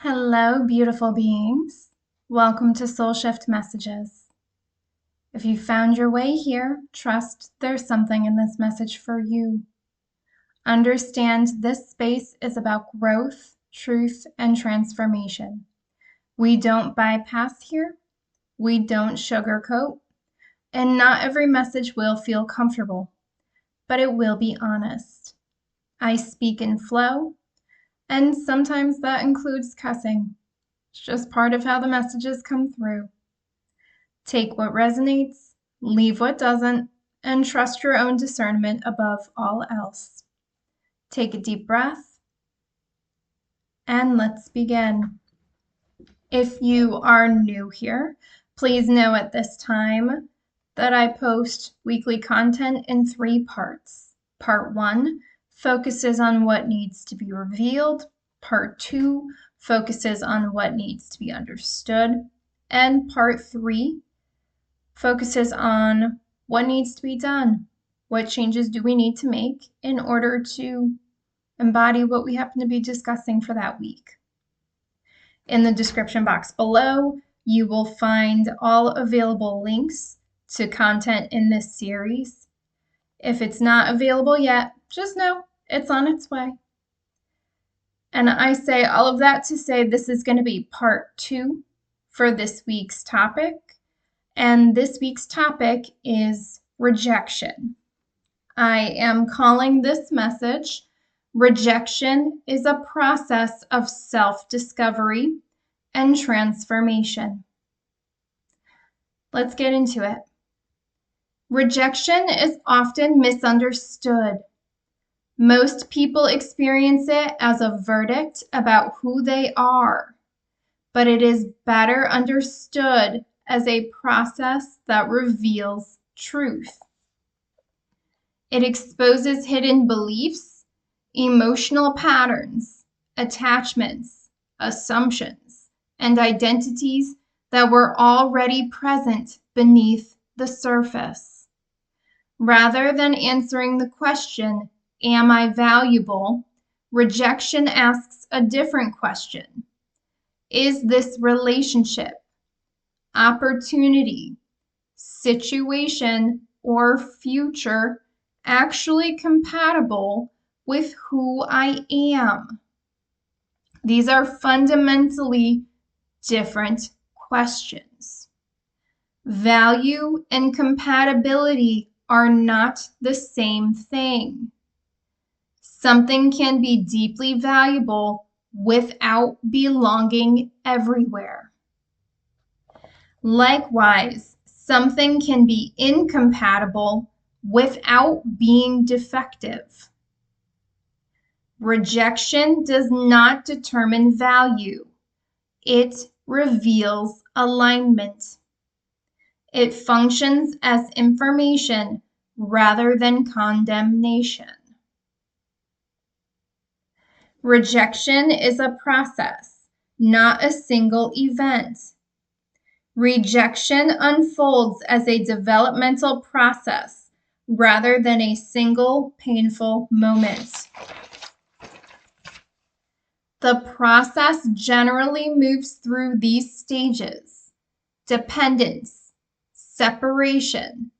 Hello, beautiful beings. Welcome to Soul Shift Messages. If you found your way here, trust there's something in this message for you. Understand this space is about growth, truth, and transformation. We don't bypass here, we don't sugarcoat, and not every message will feel comfortable, but it will be honest. I speak in flow, and sometimes that includes cussing. It's just part of how the messages come through. Take what resonates, leave what doesn't, and trust your own discernment above all else. Take a deep breath, and let's begin. If you are new here, please know at this time that I post weekly content in 3 parts. Part 1 focuses on what needs to be revealed. Part 2 focuses on what needs to be understood. And Part 3 focuses on what needs to be done. What changes do we need to make in order to embody what we happen to be discussing for that week? In the description box below, you will find all available links to content in this series. If it's not available yet, just know it's on its way. And I say all of that to say this is going to be part 2 for this week's topic. And this week's topic is rejection. I am calling this message, Rejection is a Process of Self-Discovery and Transformation. Let's get into it. Rejection is often misunderstood. Most people experience it as a verdict about who they are, but it is better understood as a process that reveals truth. It exposes hidden beliefs, emotional patterns, attachments, assumptions, and identities that were already present beneath the surface. Rather than answering the question, "Am I valuable?" rejection asks a different question. Is this relationship, opportunity, situation, or future actually compatible with who I am? These are fundamentally different questions. Value and compatibility are not the same thing. Something can be deeply valuable without belonging everywhere. Likewise, something can be incompatible without being defective. Rejection does not determine value. It reveals alignment. It functions as information rather than condemnation. Rejection is a process, not a single event. Rejection unfolds as a developmental process rather than a single painful moment. The process generally moves through these stages: dependence, separation,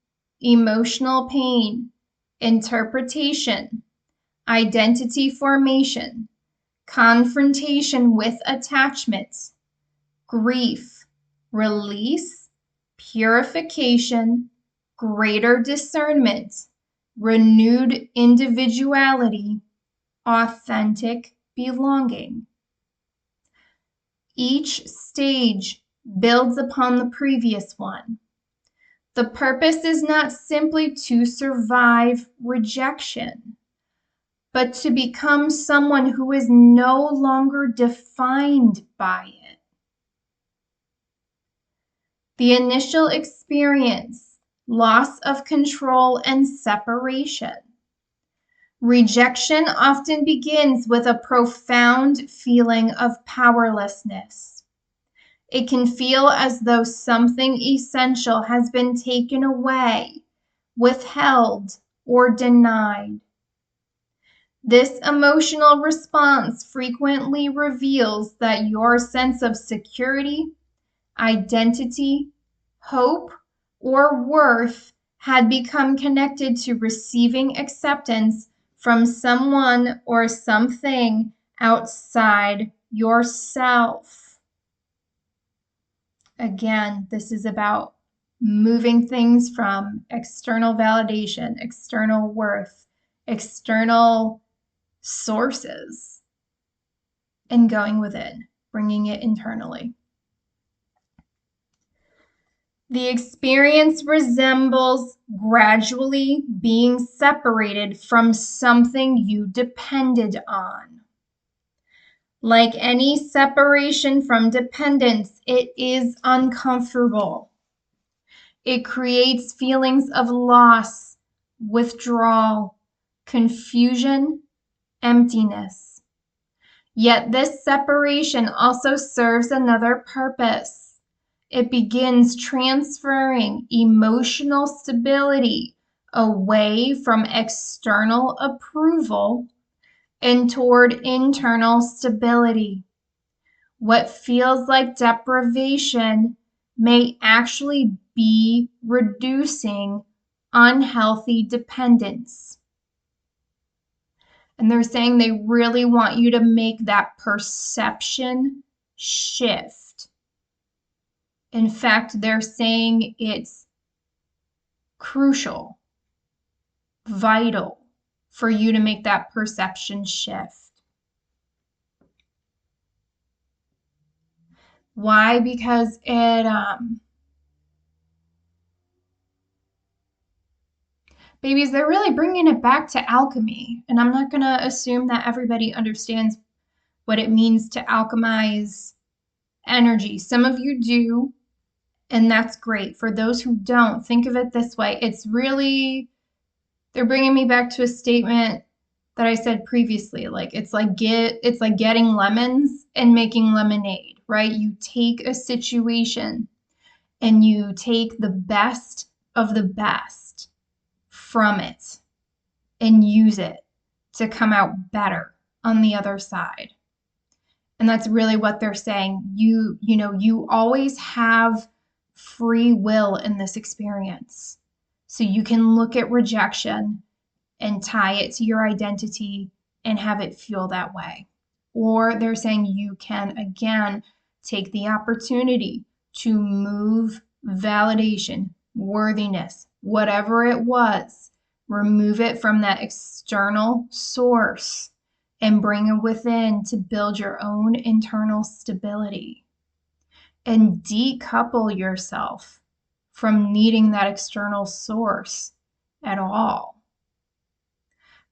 emotional pain, interpretation, identity formation, confrontation with attachment, grief, release, purification, greater discernment, renewed individuality, authentic belonging. Each stage builds upon the previous one. The purpose is not simply to survive rejection, but to become someone who is no longer defined by it. The initial experience, loss of control and separation. Rejection often begins with a profound feeling of powerlessness. It can feel as though something essential has been taken away, withheld, or denied. This emotional response frequently reveals that your sense of security, identity, hope, or worth had become connected to receiving acceptance from someone or something outside yourself. Again, this is about moving things from external validation, external worth, external sources, and going within, bringing it internally. The experience resembles gradually being separated from something you depended on. Like any separation from dependence, it is uncomfortable. It creates feelings of loss, withdrawal, confusion, emptiness. Yet this separation also serves another purpose. It begins transferring emotional stability away from external approval and toward internal stability. What feels like deprivation may actually be reducing unhealthy dependence. And they're saying they really want you to make that perception shift. In fact, they're saying it's crucial, vital for you to make that perception shift. Why? Because babies, they're really bringing it back to alchemy. And I'm not going to assume that everybody understands what it means to alchemize energy. Some of you do, and that's great. For those who don't, think of it this way. It's really, they're bringing me back to a statement that I said previously. Like it's like getting lemons and making lemonade, right? You take a situation and you take the best of the best from it and use it to come out better on the other side. And that's really what they're saying. You always have free will in this experience. So you can look at rejection and tie it to your identity and have it feel that way. Or they're saying you can, again, take the opportunity to move validation, worthiness, whatever it was, remove it from that external source and bring it within to build your own internal stability and decouple yourself from needing that external source at all.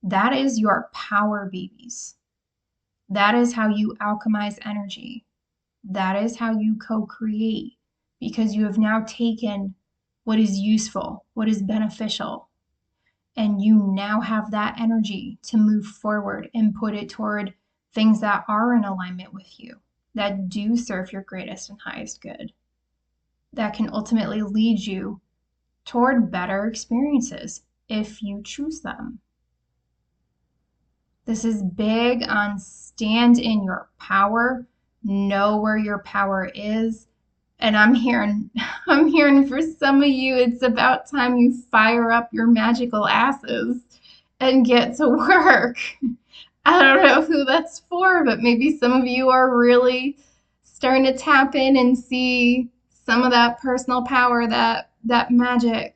That is your power, babies. That is how you alchemize energy. That is how you co-create, because you have now taken what is useful, what is beneficial, and you now have that energy to move forward and put it toward things that are in alignment with you, that do serve your greatest and highest good, that can ultimately lead you toward better experiences if you choose them. This is big on stand in your power, know where your power is. And I'm hearing for some of you, it's about time you fire up your magical asses and get to work. I don't know who that's for, but maybe some of you are really starting to tap in and see some of that personal power, that magic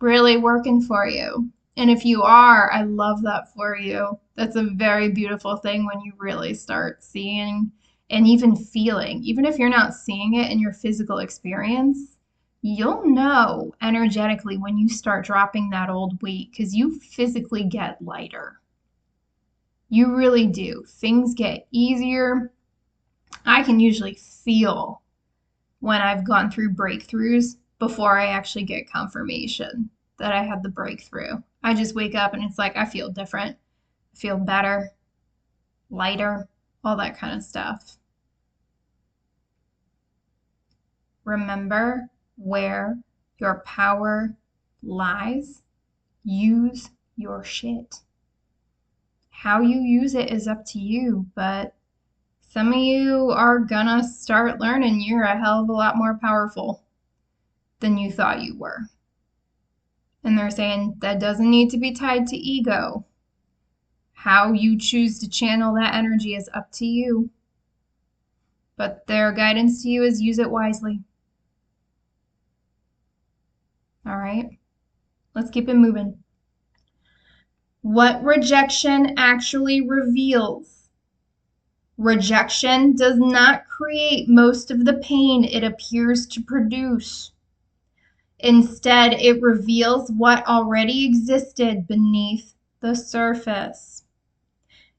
really working for you. And if you are, I love that for you. That's a very beautiful thing when you really start seeing and even feeling, even if you're not seeing it in your physical experience, you'll know energetically when you start dropping that old weight because you physically get lighter. You really do. Things get easier. I can usually feel when I've gone through breakthroughs before I actually get confirmation that I had the breakthrough. I just wake up and it's like I feel different, I feel better, lighter, all that kind of stuff. Remember where your power lies. Use your shit. How you use it is up to you, but some of you are gonna start learning you're a hell of a lot more powerful than you thought you were. And they're saying that doesn't need to be tied to ego. How you choose to channel that energy is up to you. But their guidance to you is use it wisely. All right, let's keep it moving. What rejection actually reveals. Rejection does not create most of the pain it appears to produce. Instead, it reveals what already existed beneath the surface.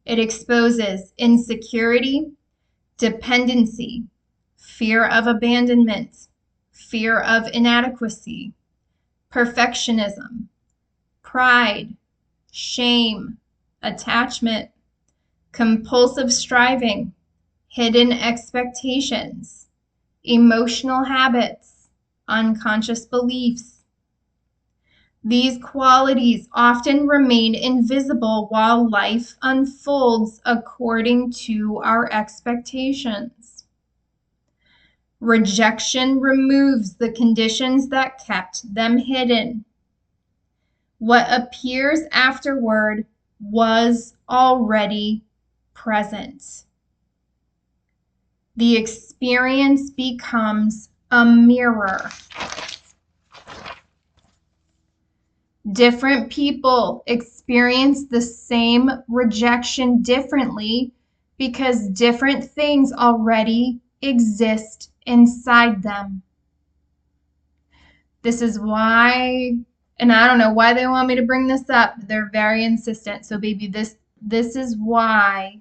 It exposes insecurity, dependency, fear of abandonment, fear of inadequacy, perfectionism, pride, shame, attachment, compulsive striving, hidden expectations, emotional habits, unconscious beliefs. These qualities often remain invisible while life unfolds according to our expectations. Rejection removes the conditions that kept them hidden. What appears afterward was already present. The experience becomes a mirror. Different people experience the same rejection differently because different things already exist inside them. This is why, and I don't know why they want me to bring this up. They're very insistent. So baby, this is why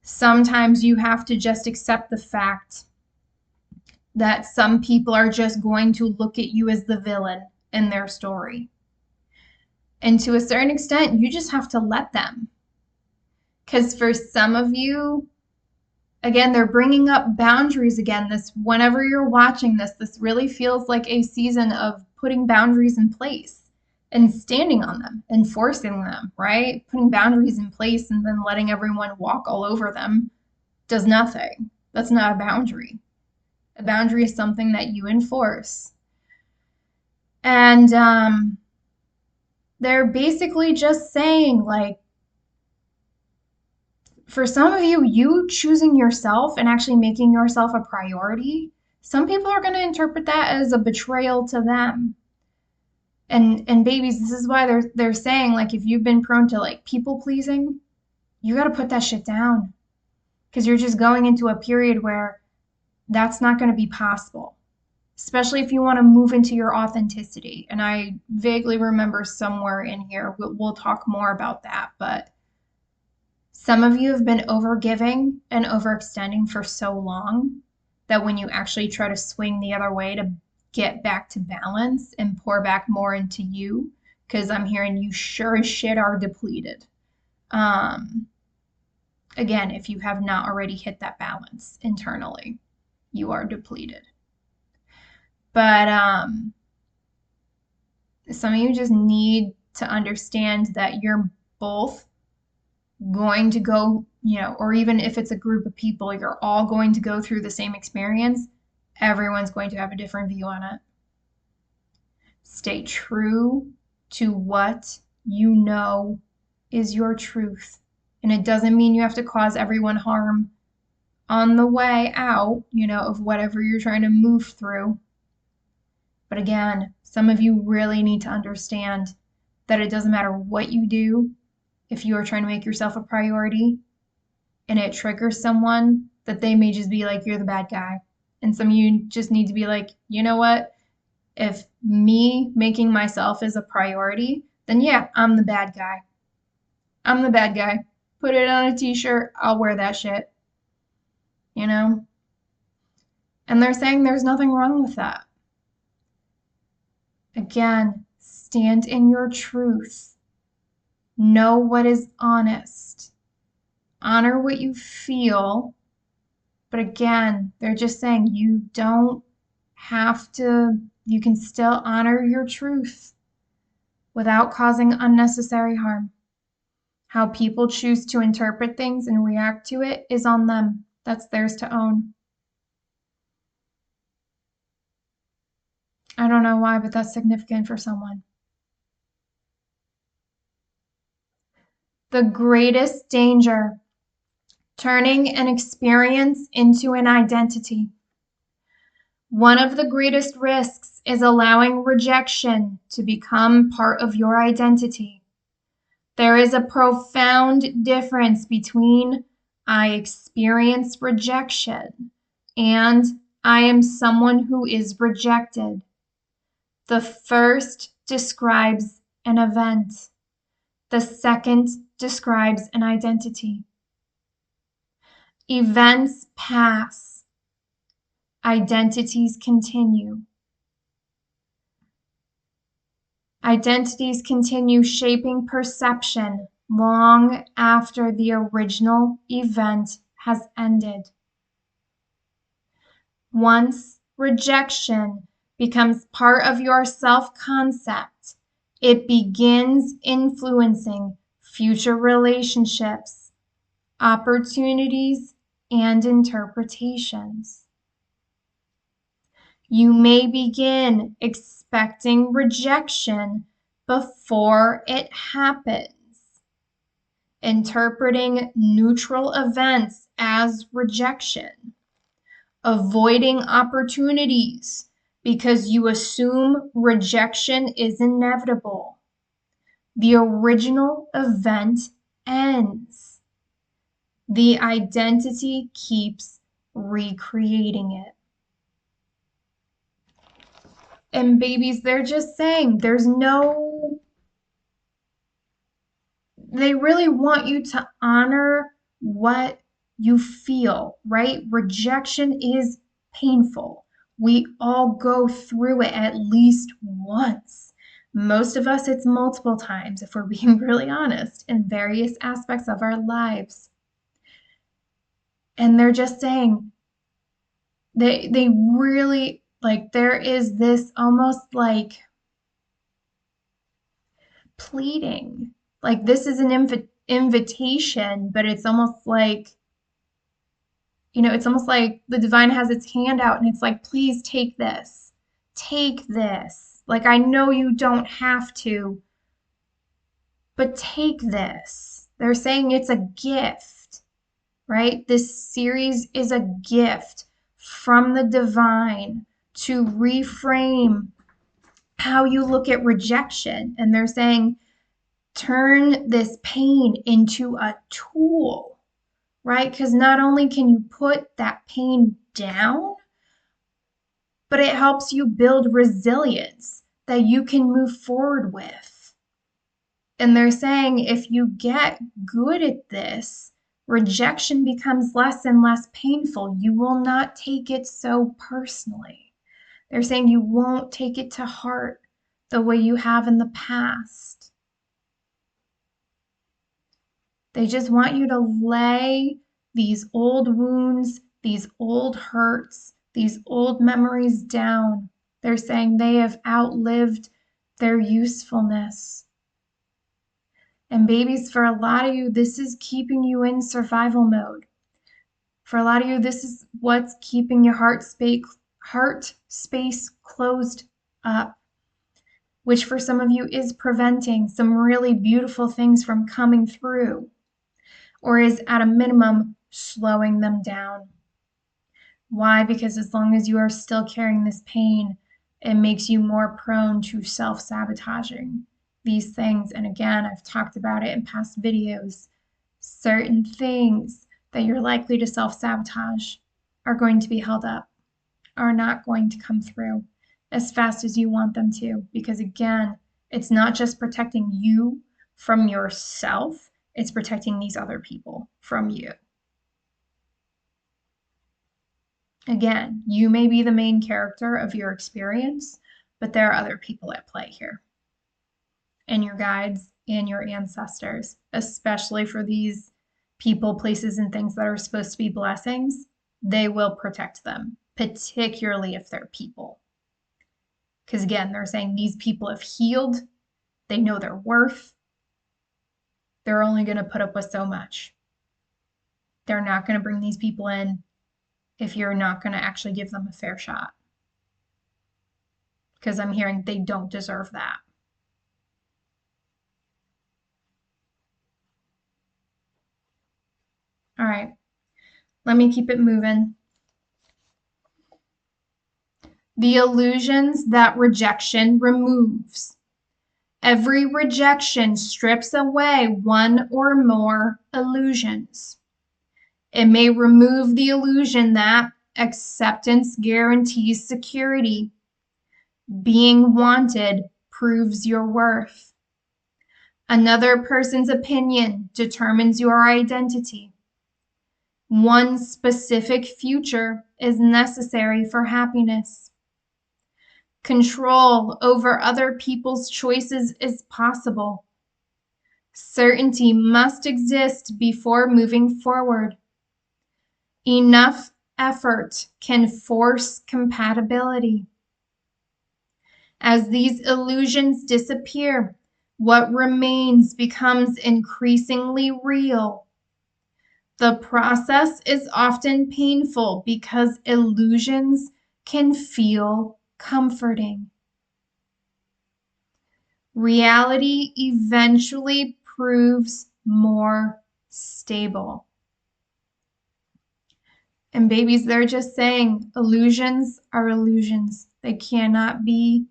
sometimes you have to just accept the fact that some people are just going to look at you as the villain in their story. And to a certain extent, you just have to let them. Because for some of you, again, they're bringing up boundaries again. This, whenever you're watching this really feels like a season of putting boundaries in place and standing on them, enforcing them, right? Putting boundaries in place and then letting everyone walk all over them does nothing. That's not a boundary. A boundary is something that you enforce. And they're basically just saying, like, for some of you, you choosing yourself and actually making yourself a priority, some people are going to interpret that as a betrayal to them. And babies, this is why they're saying, like, if you've been prone to like people pleasing, you got to put that shit down, because you're just going into a period where that's not going to be possible, especially if you want to move into your authenticity. And I vaguely remember somewhere in here, we'll talk more about that, but some of you have been overgiving and overextending for so long that when you actually try to swing the other way to get back to balance and pour back more into you, because I'm hearing you sure as shit are depleted. Again, if you have not already hit that balance internally, you are depleted. But some of you just need to understand that you're both going to go, or even if it's a group of people, you're all going to go through the same experience. Everyone's going to have a different view on it. Stay true to what you know is your truth. And it doesn't mean you have to cause everyone harm on the way out, of whatever you're trying to move through. But again, some of you really need to understand that it doesn't matter what you do. If you are trying to make yourself a priority and it triggers someone, that they may just be like, you're the bad guy. And some of you just need to be like, you know what? If me making myself is a priority, then yeah, I'm the bad guy. I'm the bad guy. Put it on a t-shirt. I'll wear that shit. And they're saying there's nothing wrong with that. Again, stand in your truth. Know what is honest. Honor what you feel. But again, they're just saying you don't have to, you can still honor your truth without causing unnecessary harm. How people choose to interpret things and react to it is on them. That's theirs to own. I don't know why, but that's significant for someone. The greatest danger, turning an experience into an identity. One of the greatest risks is allowing rejection to become part of your identity. There is a profound difference between I experience rejection and I am someone who is rejected. The first describes an event. The second describes an identity. Events pass. Identities continue. Identities continue shaping perception long after the original event has ended. Once rejection becomes part of your self-concept, it begins influencing future relationships, opportunities, and interpretations. You may begin expecting rejection before it happens, interpreting neutral events as rejection, avoiding opportunities because you assume rejection is inevitable. The original event ends. The identity keeps recreating it. And babies, they're just saying they really want you to honor what you feel, right? Rejection is painful. We all go through it at least once. Most of us, it's multiple times, if we're being really honest, in various aspects of our lives. And they're just saying they really, like, there is this almost like pleading. Like, this is an invitation, but it's almost like, it's almost like the divine has its hand out and it's like, please take this. Take this. Like, I know you don't have to, but take this. They're saying it's a gift, right? This series is a gift from the divine to reframe how you look at rejection. And they're saying, turn this pain into a tool, right? Because not only can you put that pain down, but it helps you build resilience that you can move forward with. And they're saying if you get good at this, rejection becomes less and less painful. You will not take it so personally. They're saying you won't take it to heart the way you have in the past. They just want you to lay these old wounds, these old hurts, these old memories down. They're saying they have outlived their usefulness. And babies, for a lot of you, this is keeping you in survival mode. For a lot of you, this is what's keeping your heart space closed up, which for some of you is preventing some really beautiful things from coming through, or is at a minimum slowing them down. Why? Because as long as you are still carrying this pain, it makes you more prone to self-sabotaging these things. And again, I've talked about it in past videos. Certain things that you're likely to self-sabotage are going to be held up, are not going to come through as fast as you want them to. Because again, it's not just protecting you from yourself, it's protecting these other people from you. Again, you may be the main character of your experience, but there are other people at play here. And your guides and your ancestors, especially for these people, places, and things that are supposed to be blessings, they will protect them, particularly if they're people. Because again, they're saying these people have healed, they know their worth, they're only going to put up with so much. They're not going to bring these people in if you're not going to actually give them a fair shot. Because I'm hearing they don't deserve that. All right, let me keep it moving. The illusions that rejection removes. Every rejection strips away one or more illusions. It may remove the illusion that acceptance guarantees security. Being wanted proves your worth. Another person's opinion determines your identity. One specific future is necessary for happiness. Control over other people's choices is possible. Certainty must exist before moving forward. Enough effort can force compatibility. As these illusions disappear, what remains becomes increasingly real. The process is often painful because illusions can feel comforting. Reality eventually proves more stable. And babies, they're just saying illusions are illusions. They cannot be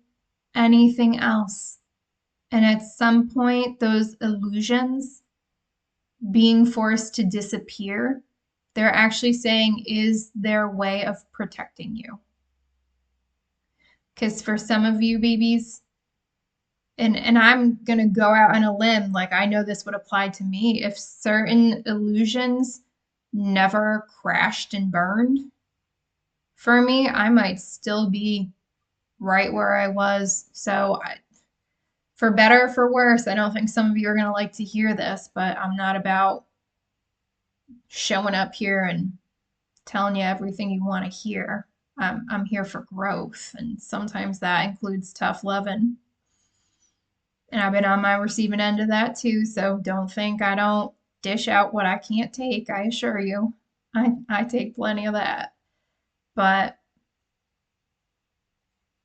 anything else. And at some point, those illusions being forced to disappear, they're actually saying is their way of protecting you. Because for some of you babies, and I'm going to go out on a limb, like I know this would apply to me, if certain illusions never crashed and burned, for me, I might still be right where I was. So for better or for worse, I don't think some of you are going to like to hear this, but I'm not about showing up here and telling you everything you want to hear. I'm here for growth, and sometimes that includes tough loving. And I've been on my receiving end of that too, so don't think I don't dish out what I can't take. I assure you, I take plenty of that. But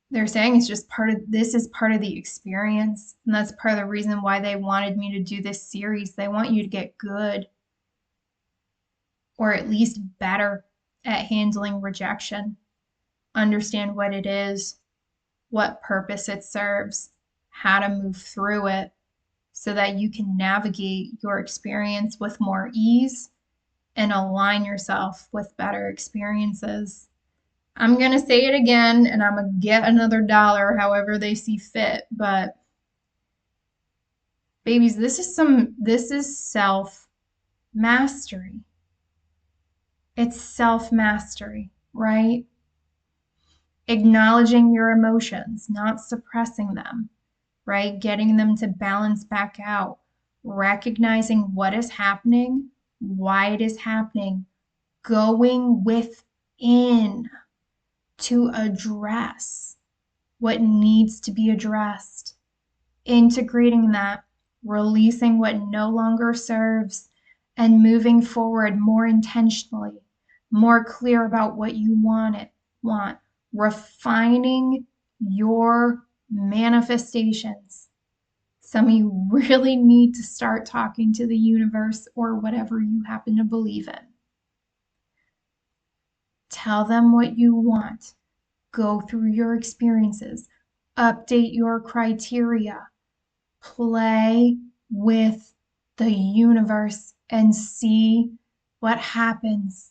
they're saying it's just this is part of the experience, and that's part of the reason why they wanted me to do this series. They want you to get good, or at least better, at handling rejection. Understand what it is, what purpose it serves, how to move through it, so that you can navigate your experience with more ease and align yourself with better experiences. I'm going to say it again, and I'm going to get another dollar however they see fit, but babies, this is self-mastery. It's self-mastery, right? Acknowledging your emotions, not suppressing them, right? Getting them to balance back out, recognizing what is happening, why it is happening, going within to address what needs to be addressed, integrating that, releasing what no longer serves, and moving forward more intentionally, more clear about what you want, refining your manifestations. Some of you really need to start talking to the universe or whatever you happen to believe in. Tell them what you want. Go through your experiences. Update your criteria. Play with the universe and see what happens.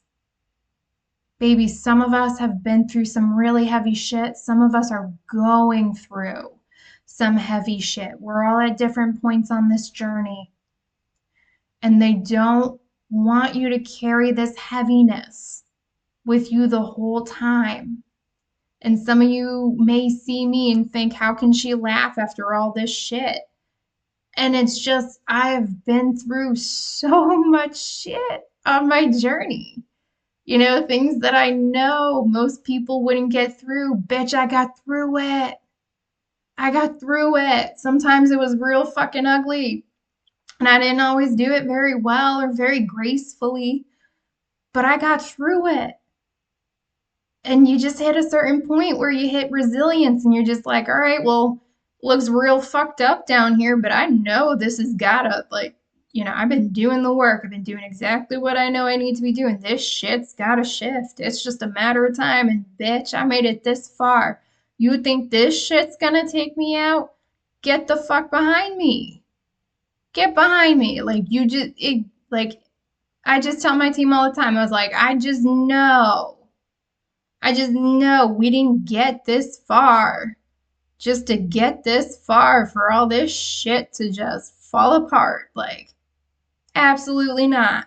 Baby, some of us have been through some really heavy shit. Some of us are going through some heavy shit. We're all at different points on this journey. And they don't want you to carry this heaviness with you the whole time. And some of you may see me and think, how can she laugh after all this shit? And it's just, I have been through so much shit on my journey. You know, things that I know most people wouldn't get through. Bitch, I got through it. I got through it. Sometimes it was real fucking ugly. And I didn't always do it very well or very gracefully, but I got through it. And you just hit a certain point where you hit resilience and you're just like, all right, well, looks real fucked up down here, but I know this has gotta, like, I've been doing the work. I've been doing exactly what I know I need to be doing. This shit's gotta shift. It's just a matter of time. And bitch, I made it this far. You think this shit's gonna take me out? Get the fuck behind me. Get behind me. I just tell my team all the time, I was like, I just know we didn't get this far just to get this far for all this shit to just fall apart. Like, absolutely not.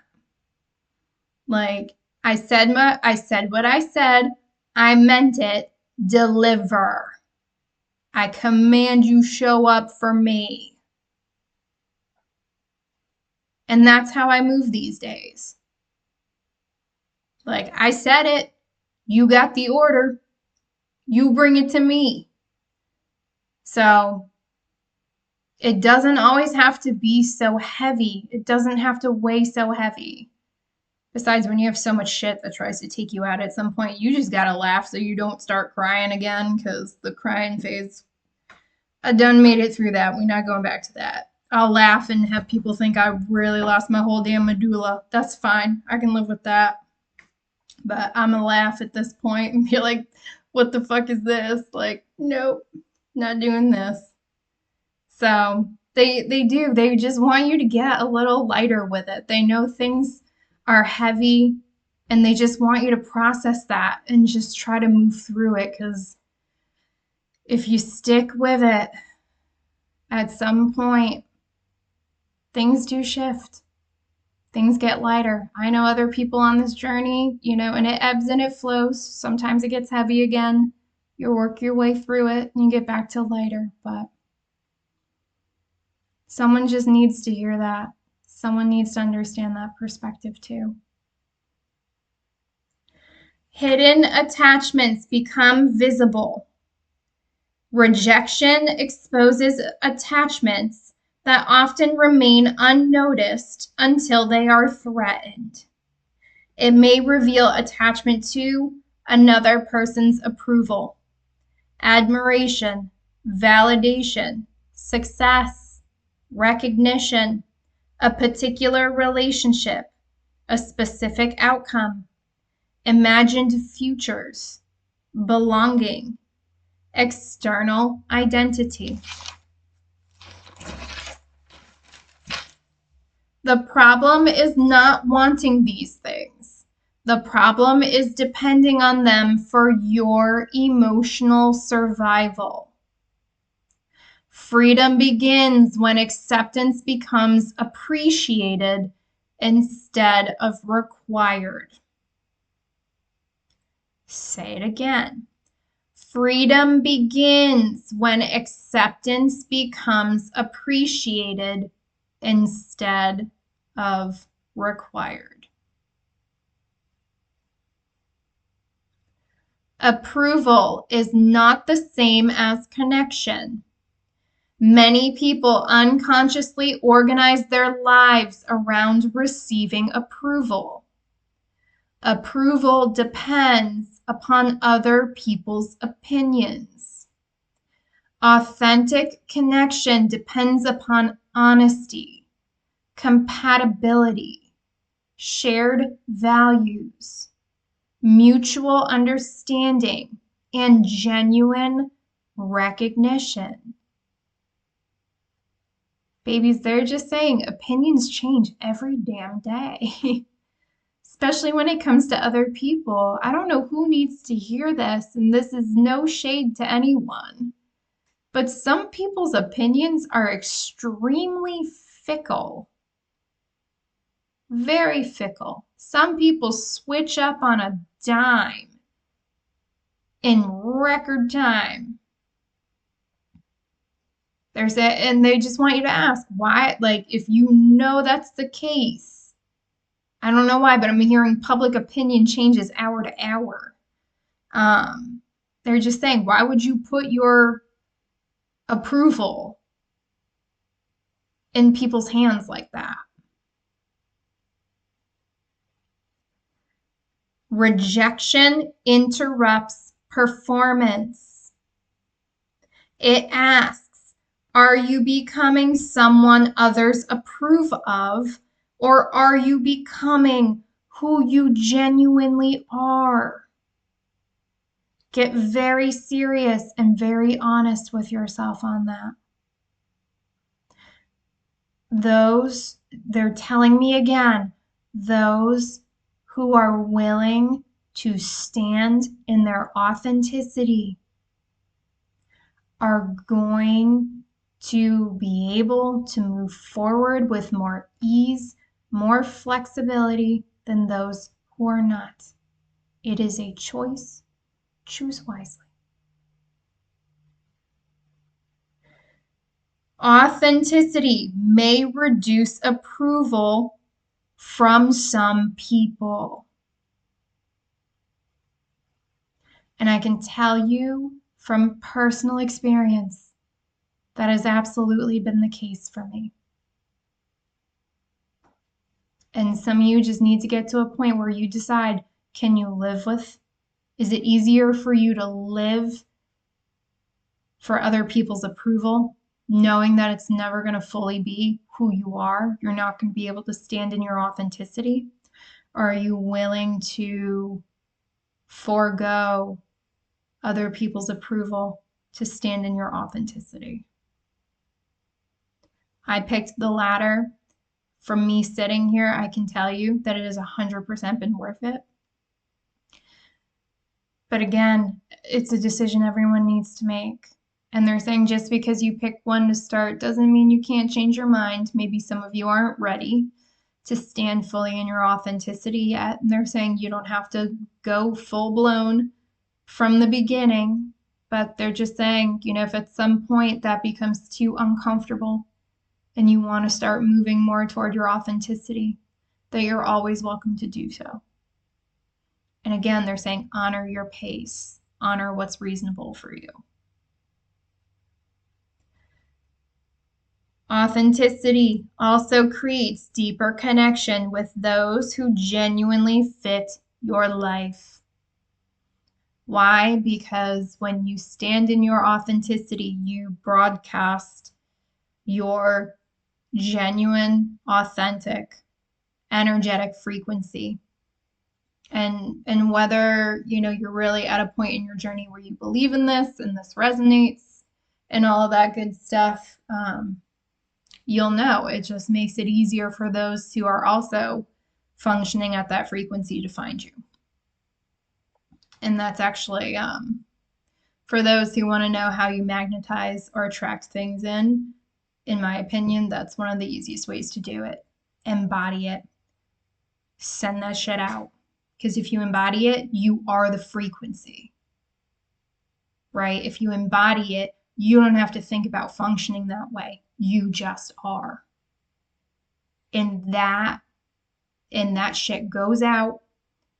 Like, I said what I said. I meant it. Deliver. I command you show up for me. And that's how I move these days. Like, I said it. You got the order. You bring it to me. So it doesn't always have to be so heavy. It doesn't have to weigh so heavy. Besides, when you have so much shit that tries to take you out at some point, you just gotta laugh so you don't start crying again, because the crying phase, I done made it through that. We're not going back to that. I'll laugh and have people think I really lost my whole damn medulla. That's fine. I can live with that. But I'm gonna laugh at this point and be like, what the fuck is this? Like, nope, not doing this. So they do. They just want you to get a little lighter with it. They know things are heavy and they just want you to process that and just try to move through it, because if you stick with it, at some point, things do shift. Things get lighter. I know other people on this journey, and it ebbs and it flows. Sometimes it gets heavy again. You work your way through it and you get back to lighter, but someone just needs to hear that. Someone needs to understand that perspective too. Hidden attachments become visible. Rejection exposes attachments that often remain unnoticed until they are threatened. It may reveal attachment to another person's approval, admiration, validation, success, recognition, a particular relationship, a specific outcome, imagined futures, belonging, external identity. The problem is not wanting these things. The problem is depending on them for your emotional survival. Freedom begins when acceptance becomes appreciated instead of required. Say it again. Freedom begins when acceptance becomes appreciated instead of required. Approval is not the same as connection. Many people unconsciously organize their lives around receiving approval. Approval depends upon other people's opinions. Authentic connection depends upon honesty, compatibility, shared values, mutual understanding, and genuine recognition. Babies, they're just saying opinions change every damn day. Especially when it comes to other people. I don't know who needs to hear this, and this is no shade to anyone. But some people's opinions are extremely fickle. Very fickle. Some people switch up on a dime in record time. And they just want you to ask why, like, if you know that's the case. I don't know why, but I'm hearing public opinion changes hour to hour. They're just saying, why would you put your approval in people's hands like that. Rejection interrupts performance. It asks, are you becoming someone others approve of, or are you becoming who you genuinely are? Get very serious and very honest with yourself on that. They're telling me again, those who are willing to stand in their authenticity are going to be able to move forward with more ease, more flexibility than those who are not. It is a choice. Choose wisely. Authenticity may reduce approval from some people. And I can tell you from personal experience, that has absolutely been the case for me. And some of you just need to get to a point where you decide, can you live with? Is it easier for you to live for other people's approval, knowing that it's never going to fully be who you are? You're not going to be able to stand in your authenticity? Or are you willing to forego other people's approval to stand in your authenticity? I picked the latter. From me sitting here, I can tell you that it has 100% been worth it. But again, it's a decision everyone needs to make. And they're saying just because you pick one to start doesn't mean you can't change your mind. Maybe some of you aren't ready to stand fully in your authenticity yet. And they're saying you don't have to go full blown from the beginning. But they're just saying, if at some point that becomes too uncomfortable, and you want to start moving more toward your authenticity, that you're always welcome to do so. And again, they're saying honor your pace, honor what's reasonable for you. Authenticity also creates deeper connection with those who genuinely fit your life. Why? Because when you stand in your authenticity, you broadcast your genuine, authentic, energetic frequency. And whether you're really at a point in your journey where you believe in this and this resonates and all of that good stuff, you'll know. It just makes it easier for those who are also functioning at that frequency to find you. And that's actually for those who want to know how you magnetize or attract things in my opinion, that's one of the easiest ways to do it. Embody it. Send that shit out. Because if you embody it, you are the frequency, right? If you embody it, you don't have to think about functioning that way. You just are. And that shit goes out,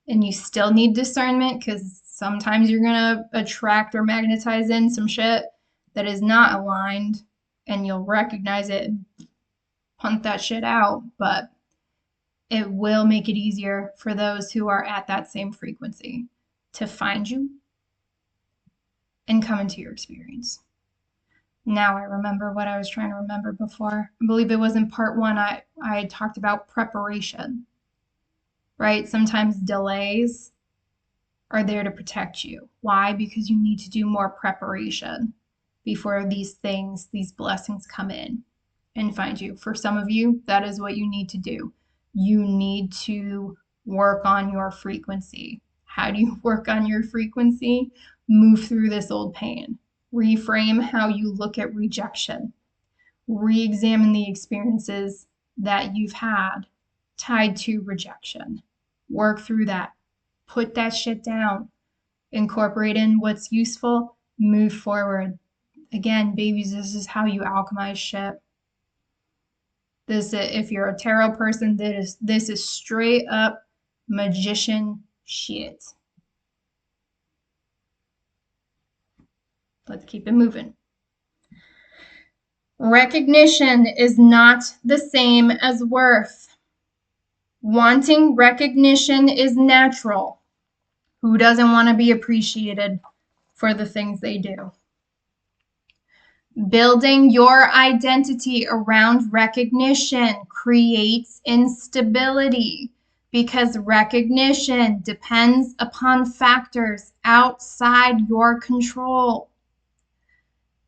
and you still need discernment because sometimes you're going to attract or magnetize in some shit that is not aligned, and you'll recognize it and punt that shit out. But it will make it easier for those who are at that same frequency to find you and come into your experience. Now I remember what I was trying to remember before. I believe it was in part one, I talked about preparation, right? Sometimes delays are there to protect you. Why? Because you need to do more preparation before these blessings come in and find you. For some of you, that is what you need to do. You need to work on your frequency. How do you work on your frequency? Move through this old pain. Reframe how you look at rejection. Re-examine the experiences that you've had tied to rejection. Work through that. Put that shit down. Incorporate in what's useful. Move forward. Again, babies, this is how you alchemize shit. If you're a tarot person, this is straight up magician shit. Let's keep it moving. Recognition is not the same as worth. Wanting recognition is natural. Who doesn't want to be appreciated for the things they do? Building your identity around recognition creates instability because recognition depends upon factors outside your control.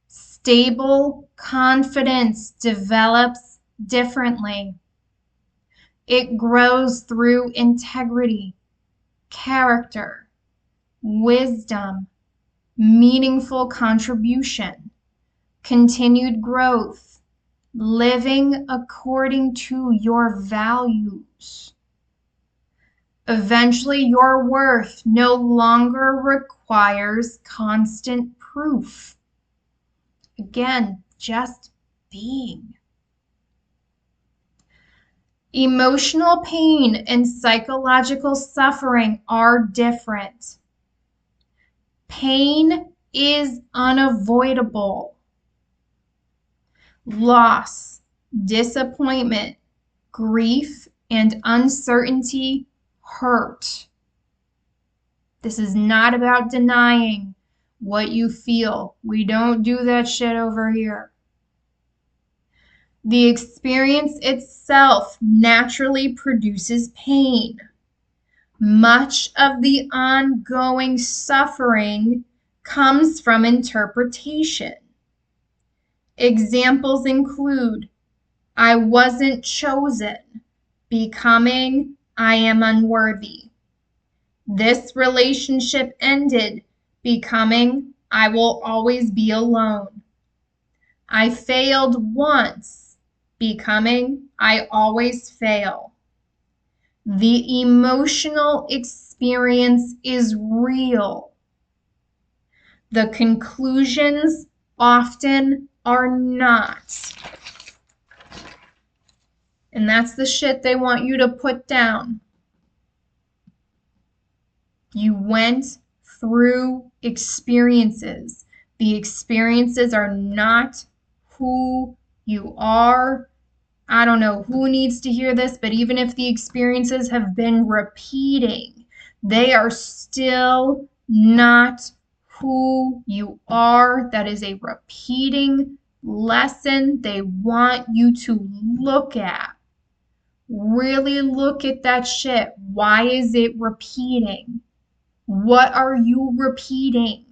Stable confidence develops differently. It grows through integrity, character, wisdom, meaningful contribution, continued growth, living according to your values. Eventually, your worth no longer requires constant proof. Again, just being. Emotional pain and psychological suffering are different. Pain is unavoidable. Loss, disappointment, grief, and uncertainty hurt. This is not about denying what you feel. We don't do that shit over here. The experience itself naturally produces pain. Much of the ongoing suffering comes from interpretation. Examples include, I wasn't chosen, becoming, I am unworthy. This relationship ended, becoming, I will always be alone. I failed once, becoming, I always fail. The emotional experience is real. The conclusions often are not. And that's the shit they want you to put down. You went through experiences. The experiences are not who you are. I don't know who needs to hear this, but even if the experiences have been repeating, they are still not who you are. That is a repeating lesson they want you to look at. Really look at that shit. Why is it repeating? What are you repeating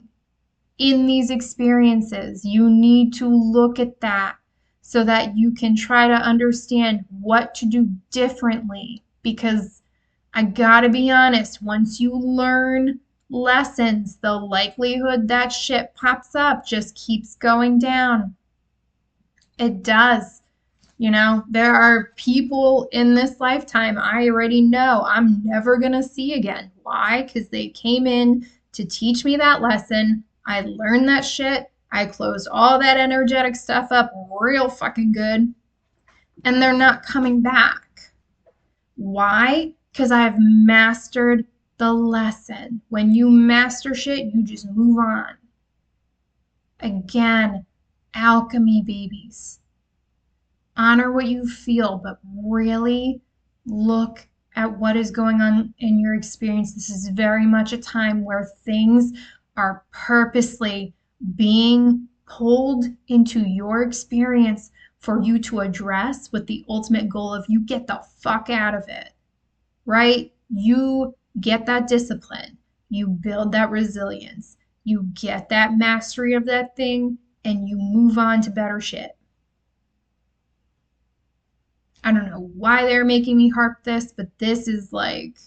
in these experiences? You need to look at that so that you can try to understand what to do differently. Because I gotta be honest, once you learn lessons, the likelihood that shit pops up just keeps going down. It does. You know, there are people in this lifetime I already know I'm never going to see again. Why? Because they came in to teach me that lesson. I learned that shit. I closed all that energetic stuff up real fucking good. And they're not coming back. Why? Because I've mastered the lesson. When you master shit, you just move on. Again, alchemy, babies. Honor what you feel, but really look at what is going on in your experience. This is very much a time where things are purposely being pulled into your experience for you to address with the ultimate goal of you get the fuck out of it, right? You get that discipline, you build that resilience, you get that mastery of that thing, and you move on to better shit. I don't know why they're making me harp this, but this is like,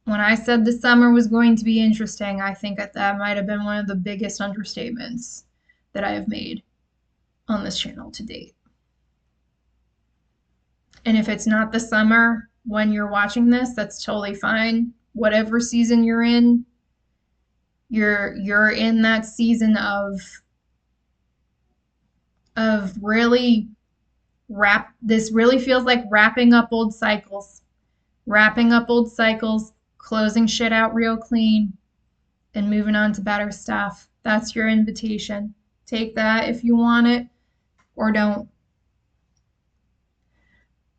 when I said the summer was going to be interesting, I think that might have been one of the biggest understatements that I have made on this channel to date. And if it's not the summer when you're watching this, that's totally fine. Whatever season you're in that season of really this really feels like wrapping up old cycles, closing shit out real clean, and moving on to better stuff. That's your invitation Take that if you want it or don't.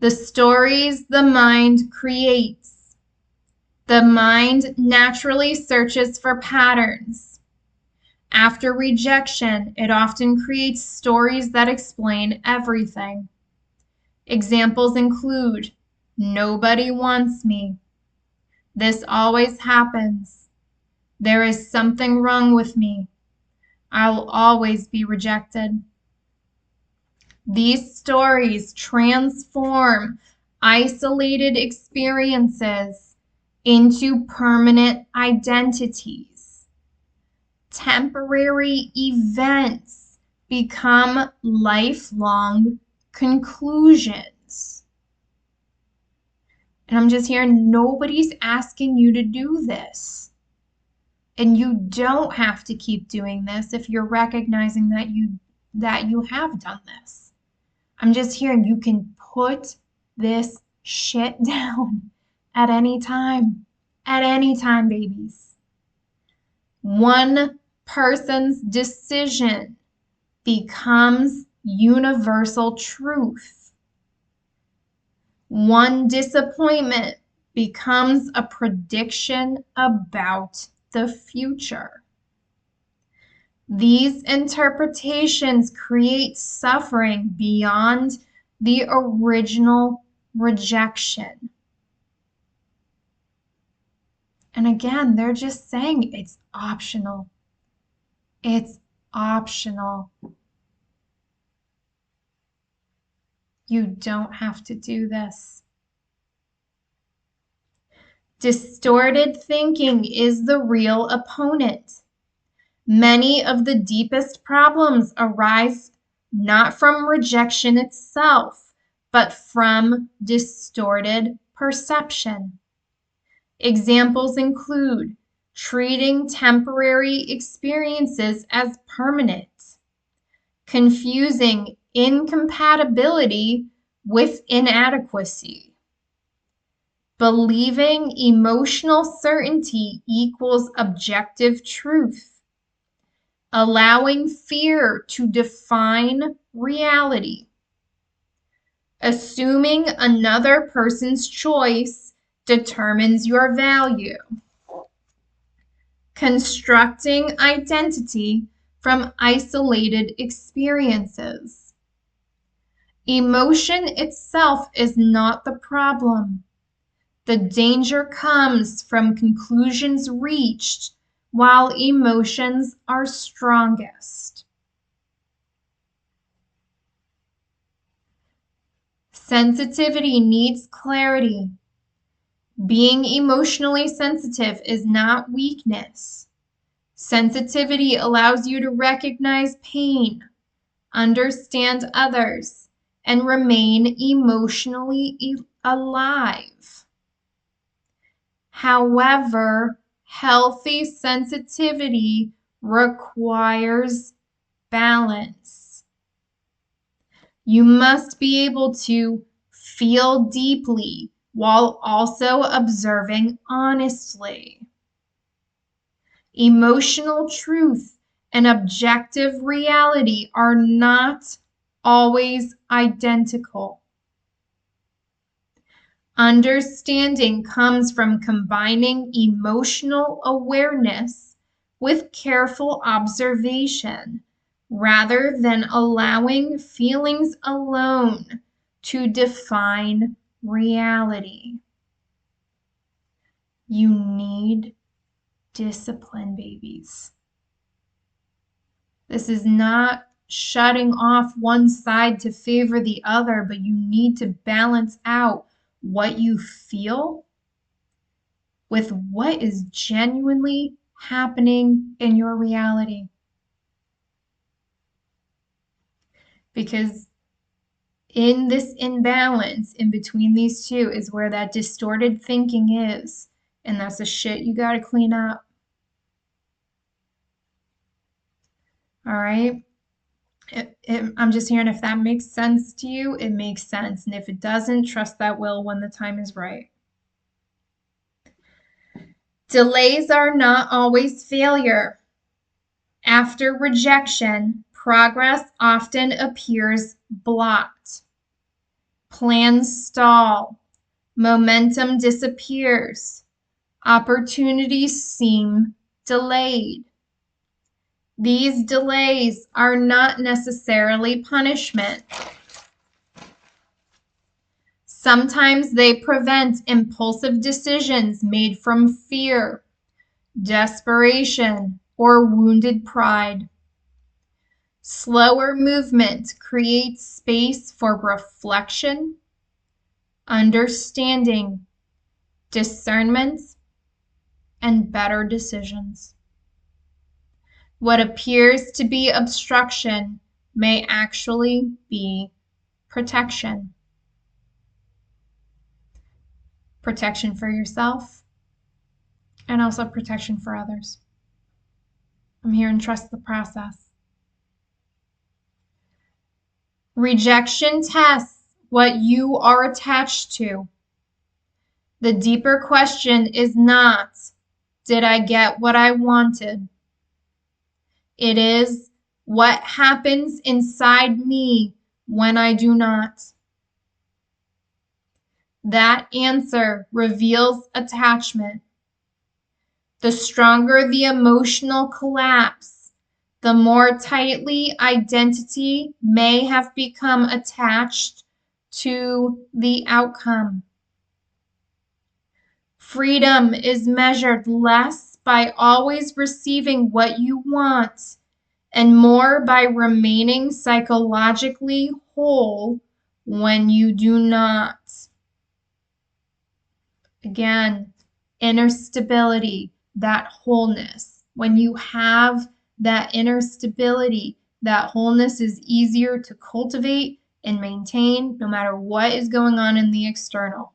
The stories the mind creates. The mind naturally searches for patterns. After rejection, it often creates stories that explain everything. Examples include, nobody wants me. This always happens. There is something wrong with me. I'll always be rejected. These stories transform isolated experiences into permanent identities. Temporary events become lifelong conclusions. And I'm just hearing nobody's asking you to do this. And you don't have to keep doing this if you're recognizing that you have done this. I'm just hearing you can put this shit down at any time. At any time, babies. One person's decision becomes universal truth. One disappointment becomes a prediction about the future. These interpretations create suffering beyond the original rejection. And again, they're just saying it's optional. It's optional. You don't have to do this. Distorted thinking is the real opponent. Many of the deepest problems arise not from rejection itself, but from distorted perception. Examples include treating temporary experiences as permanent, confusing incompatibility with inadequacy, believing emotional certainty equals objective truth, allowing fear to define reality, assuming another person's choice determines your value, constructing identity from isolated experiences. Emotion itself is not the problem. The danger comes from conclusions reached while emotions are strongest. Sensitivity needs clarity. Being emotionally sensitive is not weakness. Sensitivity allows you to recognize pain, understand others, and remain emotionally alive. However, healthy sensitivity requires balance. You must be able to feel deeply while also observing honestly. Emotional truth and objective reality are not always identical. Understanding comes from combining emotional awareness with careful observation, rather than allowing feelings alone to define reality. You need discipline, babies. This is not shutting off one side to favor the other, but you need to balance out what you feel with what is genuinely happening in your reality. Because in this imbalance in between these two is where that distorted thinking is. And that's the shit you got to clean up. All right? I'm just hearing if that makes sense to you, it makes sense. And if it doesn't, trust that will when the time is right. Delays are not always failure. After rejection, Progress often appears blocked. Plans stall. Momentum disappears. Opportunities seem delayed. These delays are not necessarily punishment. Sometimes they prevent impulsive decisions made from fear, desperation, or wounded pride. Slower movement creates space for reflection, understanding, discernment, and better decisions. What appears to be obstruction may actually be protection. Protection for yourself and also protection for others. I'm here and trust the process. Rejection tests what you are attached to. The deeper question is not, did I get what I wanted? It is, what happens inside me when I do not? That answer reveals attachment. The stronger the emotional collapse, the more tightly identity may have become attached to the outcome. Freedom is measured less by always receiving what you want and more by remaining psychologically whole when you do not. Again, inner stability, that wholeness. When you have that inner stability, that wholeness is easier to cultivate and maintain no matter what is going on in the external.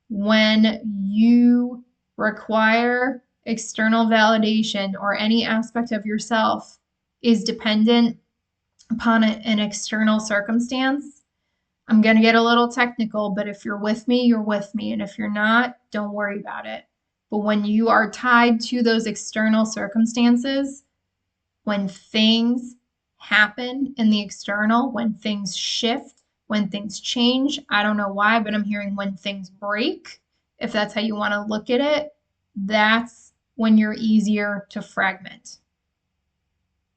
When you require external validation or any aspect of yourself is dependent upon an external circumstance, I'm going to get a little technical, but if you're with me, you're with me. And if you're not, don't worry about it. But when you are tied to those external circumstances, when things happen in the external, when things shift, when things change, I don't know why, but I'm hearing when things break, if that's how you want to look at it, that's when you're easier to fragment.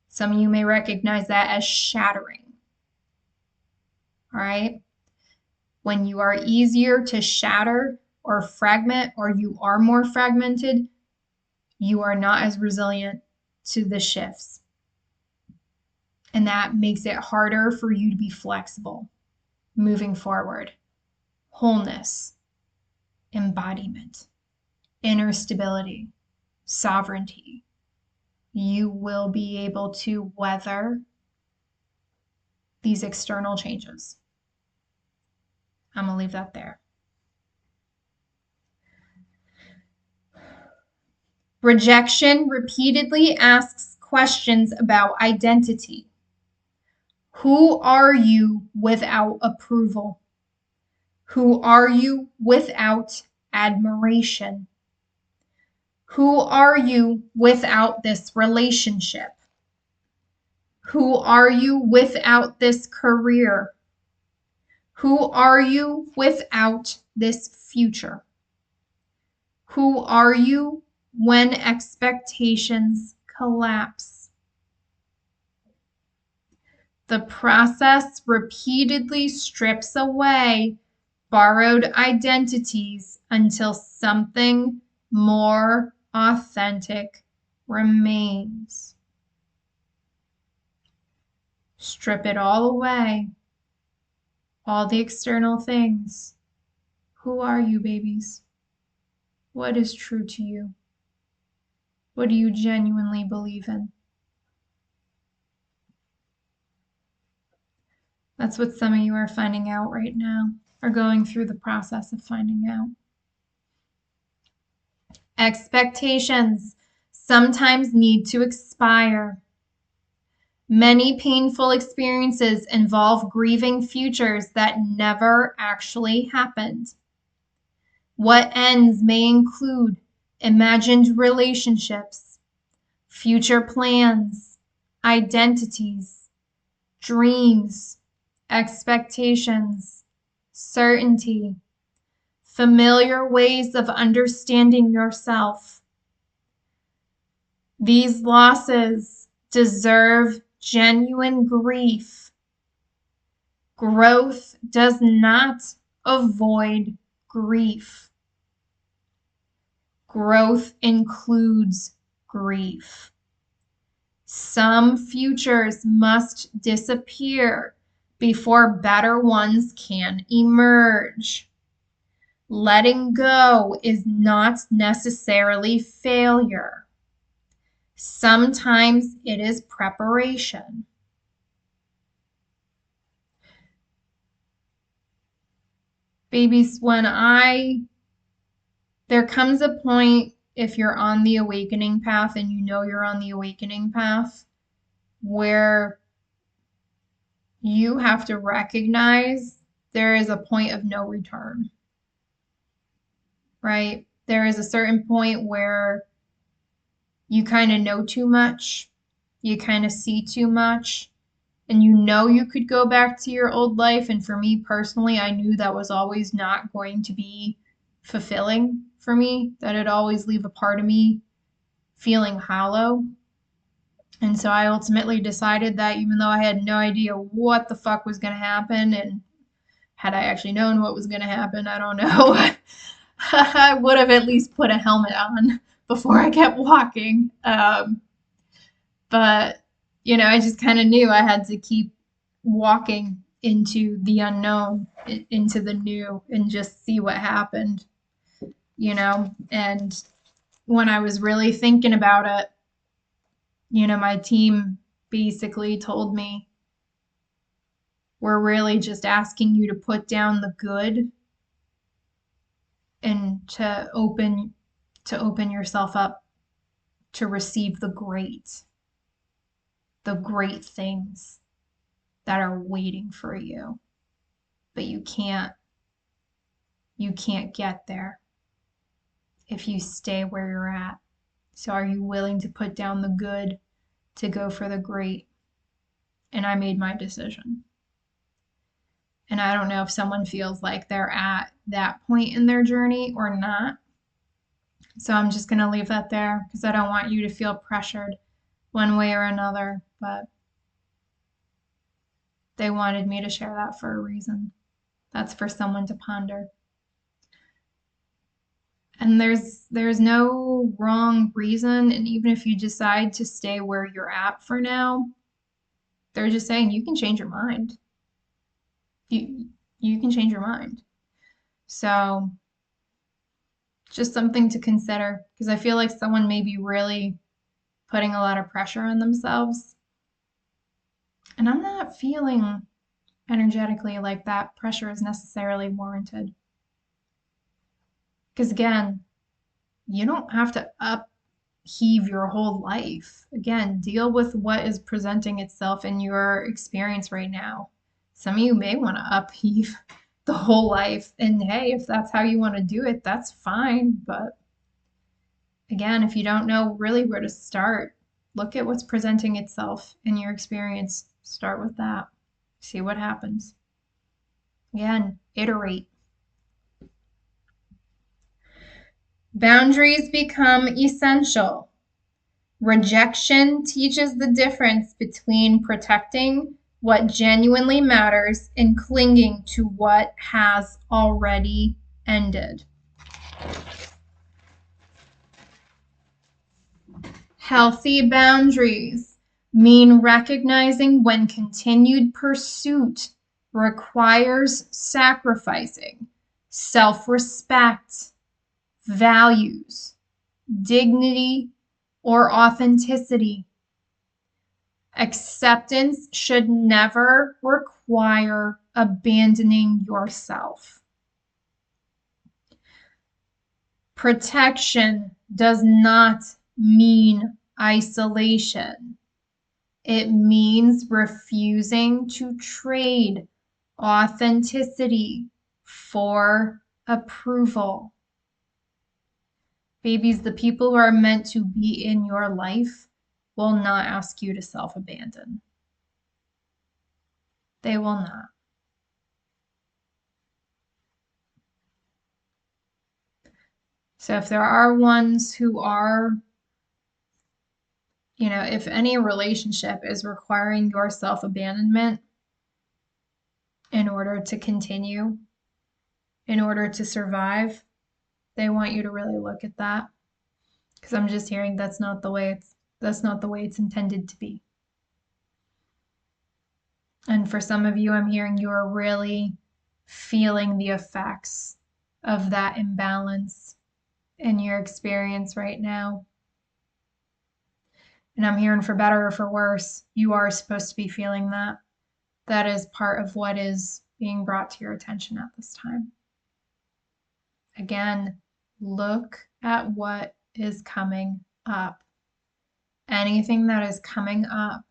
Some of you may recognize that as shattering. All right? When you are easier to shatter or fragment, or you are more fragmented, you are not as resilient to the shifts. And that makes it harder for you to be flexible moving forward. Wholeness, embodiment, inner stability, sovereignty. You will be able to weather these external changes. I'm going to leave that there. Rejection repeatedly asks questions about identity. Who are you without approval? Who are you without admiration? Who are you without this relationship? Who are you without this career? Who are you without this future? Who are you when expectations collapse? The process repeatedly strips away borrowed identities until something more authentic remains. Strip it all away, all the external things. Who are you, babies? What is true to you? What do you genuinely believe in? That's what some of you are finding out right now, are going through the process of finding out. Expectations sometimes need to expire. Many painful experiences involve grieving futures that never actually happened. What ends may include imagined relationships, future plans, identities, dreams, expectations, certainty, familiar ways of understanding yourself. These losses deserve genuine grief. Growth does not avoid grief. Growth includes grief. Some futures must disappear before better ones can emerge. Letting go is not necessarily failure. Sometimes it is preparation. Babies, there comes a point, if you're on the awakening path and you know you're on the awakening path, where you have to recognize there is a point of no return, right? There is a certain point where you kind of know too much, you kind of see too much, and you know you could go back to your old life. And for me personally, I knew that was always not going to be fulfilling for me, that it'd always leave a part of me feeling hollow. And so I ultimately decided that even though I had no idea what the fuck was going to happen, and had I actually known what was going to happen, I don't know, I would have at least put a helmet on before I kept walking. But, I just kind of knew I had to keep walking into the unknown, into the new, and just see what happened, And when I was really thinking about it, my team basically told me, we're really just asking you to put down the good and to open yourself up to receive the great things that are waiting for you. But you can't get there if you stay where you're at. So are you willing to put down the good to go for the great? And I made my decision. And I don't know if someone feels like they're at that point in their journey or not. So I'm just going to leave that there because I don't want you to feel pressured one way or another. But they wanted me to share that for a reason. That's for someone to ponder. And there's no wrong reason. And even if you decide to stay where you're at for now, they're just saying you can change your mind. You can change your mind. So just something to consider, because I feel like someone may be really putting a lot of pressure on themselves. And I'm not feeling energetically like that pressure is necessarily warranted. Because again, you don't have to upheave your whole life. Again, deal with what is presenting itself in your experience right now. Some of you may want to upheave the whole life. And hey, if that's how you want to do it, that's fine. But again, if you don't know really where to start, look at what's presenting itself in your experience. Start with that. See what happens. Again, iterate. Boundaries become essential. Rejection teaches the difference between protecting what genuinely matters and clinging to what has already ended. Healthy boundaries mean recognizing when continued pursuit requires sacrificing self-respect, values, dignity, or authenticity. Acceptance should never require abandoning yourself. Protection does not mean isolation. It means refusing to trade authenticity for approval. Babies, the people who are meant to be in your life will not ask you to self-abandon. They will not. So if there are ones who are, if any relationship is requiring your self-abandonment in order to continue, in order to survive, they want you to really look at that. Because I'm just hearing that's not the way it's intended to be. And for some of you, I'm hearing you are really feeling the effects of that imbalance in your experience right now. And I'm hearing for better or for worse, you are supposed to be feeling that. That is part of what is being brought to your attention at this time. Again, look at what is coming up. Anything that is coming up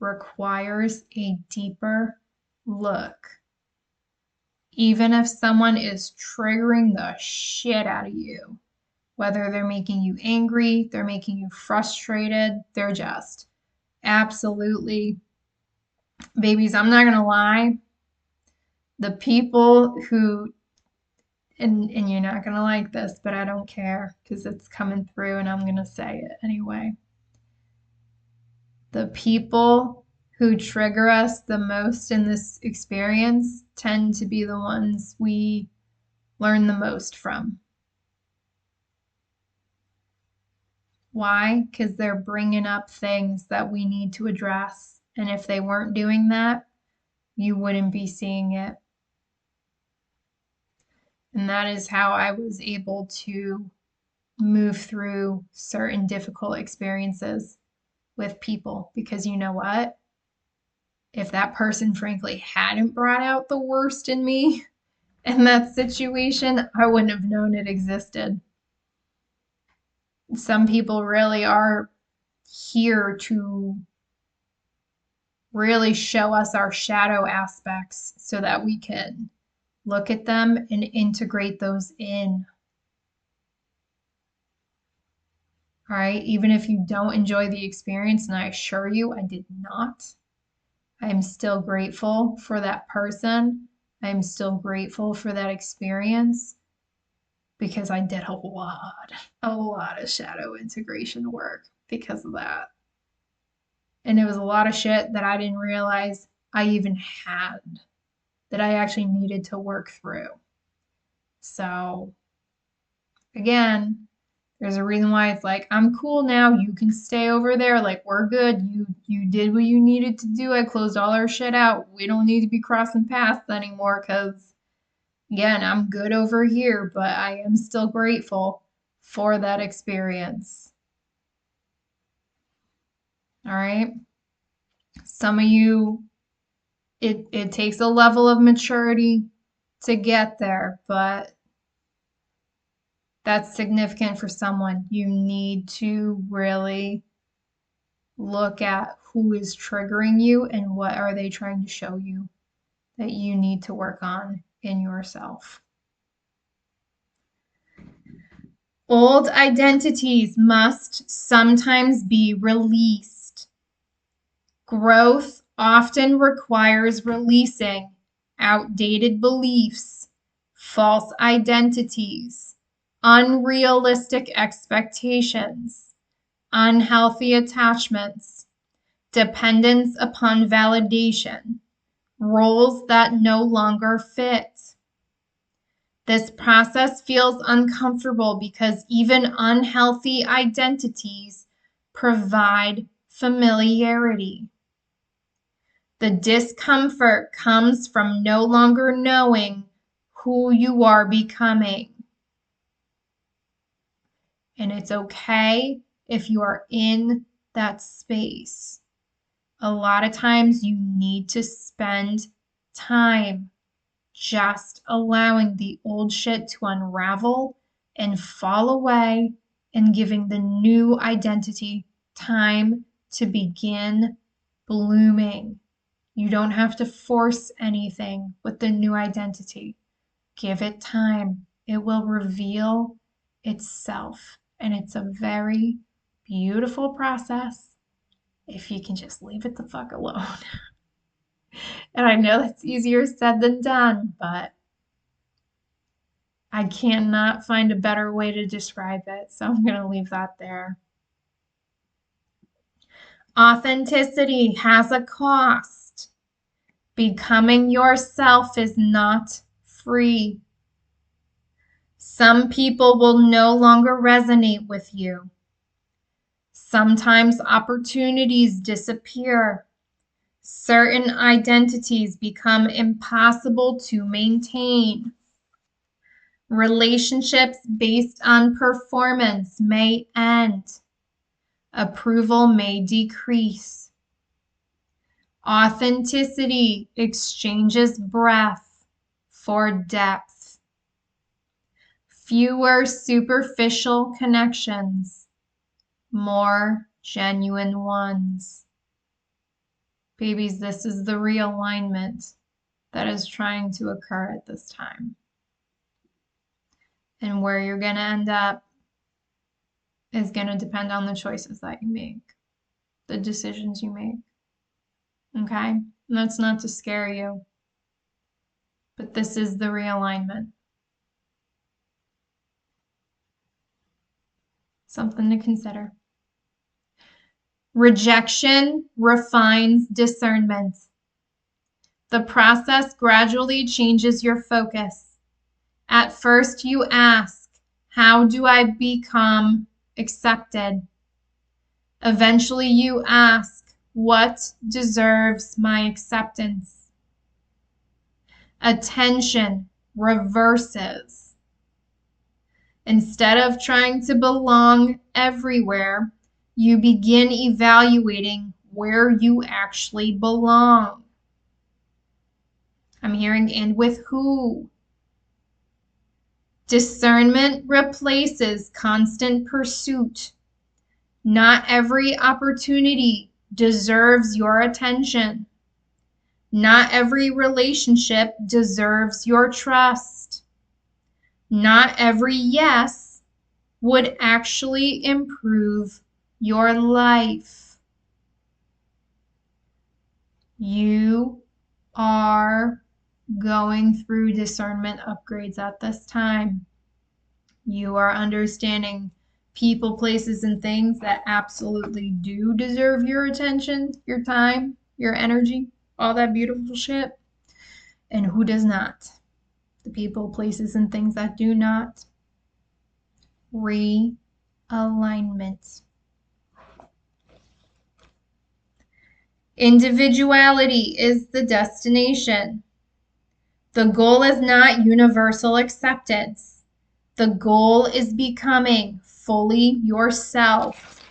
requires a deeper look. Even if someone is triggering the shit out of you, whether they're making you angry, they're making you frustrated, they're just absolutely, babies, I'm not gonna lie, the people who, and you're not gonna like this, but I don't care because it's coming through and I'm gonna say it anyway. The people who trigger us the most in this experience tend to be the ones we learn the most from. Why? Because they're bringing up things that we need to address. And if they weren't doing that, you wouldn't be seeing it. And that is how I was able to move through certain difficult experiences with people. Because you know what? If that person, frankly, hadn't brought out the worst in me in that situation, I wouldn't have known it existed. Some people really are here to really show us our shadow aspects so that we can look at them and integrate those in. All right, even if you don't enjoy the experience, and I assure you I did not, I am still grateful for that person. I am still grateful for that experience because I did a lot of shadow integration work because of that. And it was a lot of shit that I didn't realize I even had, that I actually needed to work through. So, again, there's a reason why it's like, I'm cool now. You can stay over there. Like, we're good. You did what you needed to do. I closed all our shit out. We don't need to be crossing paths anymore because, again, I'm good over here, but I am still grateful for that experience. All right. Some of you, it takes a level of maturity to get there, but that's significant for someone. You need to really look at who is triggering you and what are they trying to show you that you need to work on in yourself. Old identities must sometimes be released. Growth often requires releasing outdated beliefs, false identities, unrealistic expectations, unhealthy attachments, dependence upon validation, roles that no longer fit. This process feels uncomfortable because even unhealthy identities provide familiarity. The discomfort comes from no longer knowing who you are becoming. And it's okay if you are in that space. A lot of times you need to spend time just allowing the old shit to unravel and fall away and giving the new identity time to begin blooming. You don't have to force anything with the new identity. Give it time. It will reveal itself. And it's a very beautiful process if you can just leave it the fuck alone. And I know that's easier said than done, but I cannot find a better way to describe it, so I'm going to leave that there. Authenticity has a cost. Becoming yourself is not free. Some people will no longer resonate with you. Sometimes opportunities disappear. Certain identities become impossible to maintain. Relationships based on performance may end. Approval may decrease. Authenticity exchanges breadth for depth. Fewer superficial connections, more genuine ones. Babies, this is the realignment that is trying to occur at this time. And where you're going to end up is going to depend on the choices that you make, the decisions you make. Okay? And that's not to scare you, but this is the realignment. Something to consider. Rejection refines discernment. The process gradually changes your focus. At first, you ask, how do I become accepted? Eventually, you ask, what deserves my acceptance? Attention reverses. Instead of trying to belong everywhere, you begin evaluating where you actually belong. I'm hearing, and with who? Discernment replaces constant pursuit. Not every opportunity deserves your attention. Not every relationship deserves your trust. Not every yes would actually improve your life. You are going through discernment upgrades at this time. You are understanding people, places, and things that absolutely do deserve your attention, your time, your energy, all that beautiful shit, and who does not. The people, places, and things that do not. Realignment. Individuality is the destination. The goal is not universal acceptance. The goal is becoming fully yourself.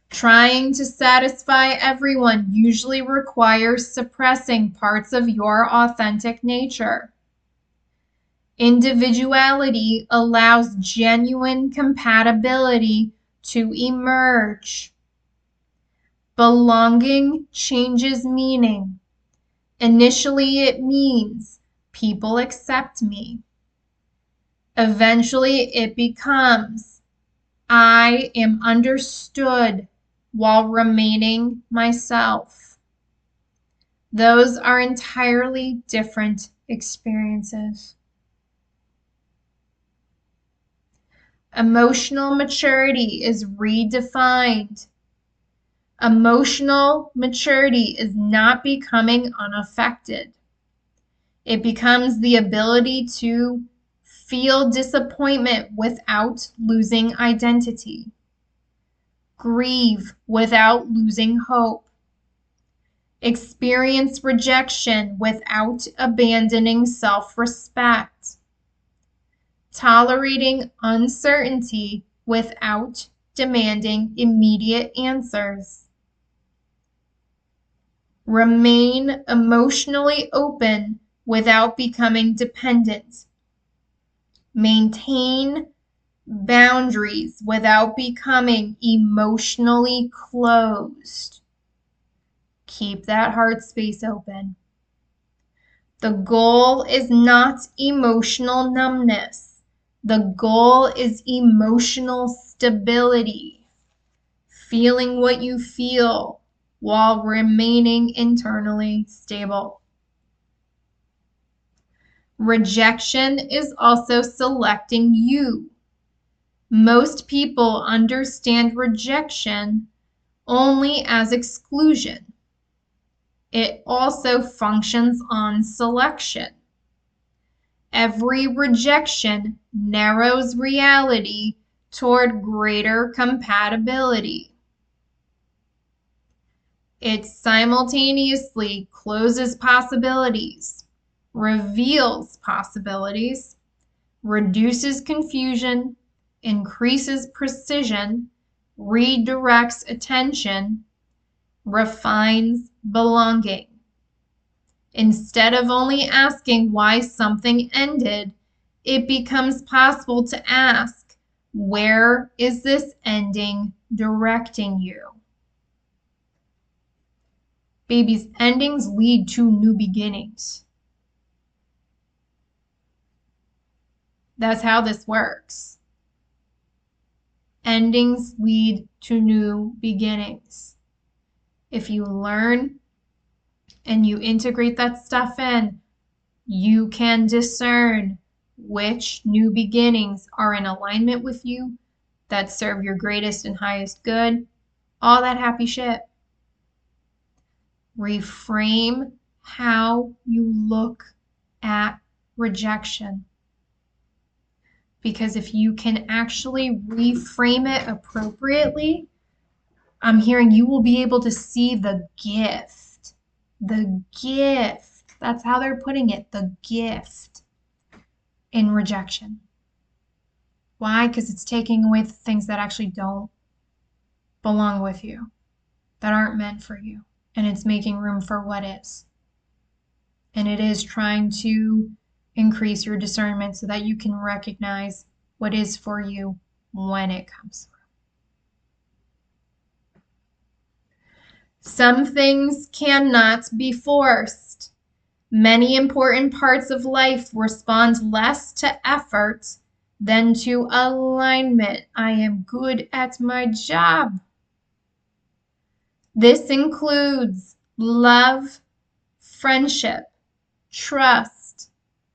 Trying to satisfy everyone usually requires suppressing parts of your authentic nature. Individuality allows genuine compatibility to emerge. Belonging changes meaning. Initially, it means people accept me. Eventually, it becomes I am understood while remaining myself. Those are entirely different experiences. Emotional maturity is redefined. Emotional maturity is not becoming unaffected. It becomes the ability to feel disappointment without losing identity. Grieve without losing hope. Experience rejection without abandoning self-respect. Tolerating uncertainty without demanding immediate answers. Remain emotionally open without becoming dependent. Maintain boundaries without becoming emotionally closed. Keep that heart space open. The goal is not emotional numbness. The goal is emotional stability. Feeling what you feel, while remaining internally stable. Rejection is also selecting you. Most people understand rejection only as exclusion. It also functions on selection. Every rejection narrows reality toward greater compatibility. It simultaneously closes possibilities, reveals possibilities, reduces confusion, increases precision, redirects attention, refines belonging. Instead of only asking why something ended, it becomes possible to ask, where is this ending directing you? Babies, endings lead to new beginnings. That's how this works. Endings lead to new beginnings. If you learn and you integrate that stuff in, you can discern which new beginnings are in alignment with you, that serve your greatest and highest good, all that happy shit. Reframe how you look at rejection. Because if you can actually reframe it appropriately, I'm hearing you will be able to see the gift. The gift. That's how they're putting it. The gift in rejection. Why? Because it's taking away the things that actually don't belong with you, that aren't meant for you. And it's making room for what is. And it is trying to increase your discernment so that you can recognize what is for you when it comes through. Some things cannot be forced. Many important parts of life respond less to effort than to alignment. I am good at my job. This includes love, friendship, trust,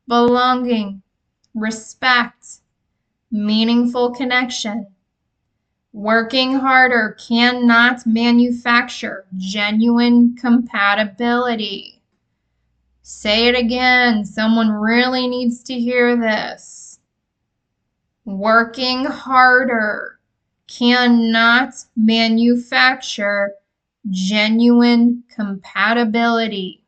belonging, respect, meaningful connection. Working harder cannot manufacture genuine compatibility. Say it again. Someone really needs to hear this. Working harder cannot manufacture genuine compatibility.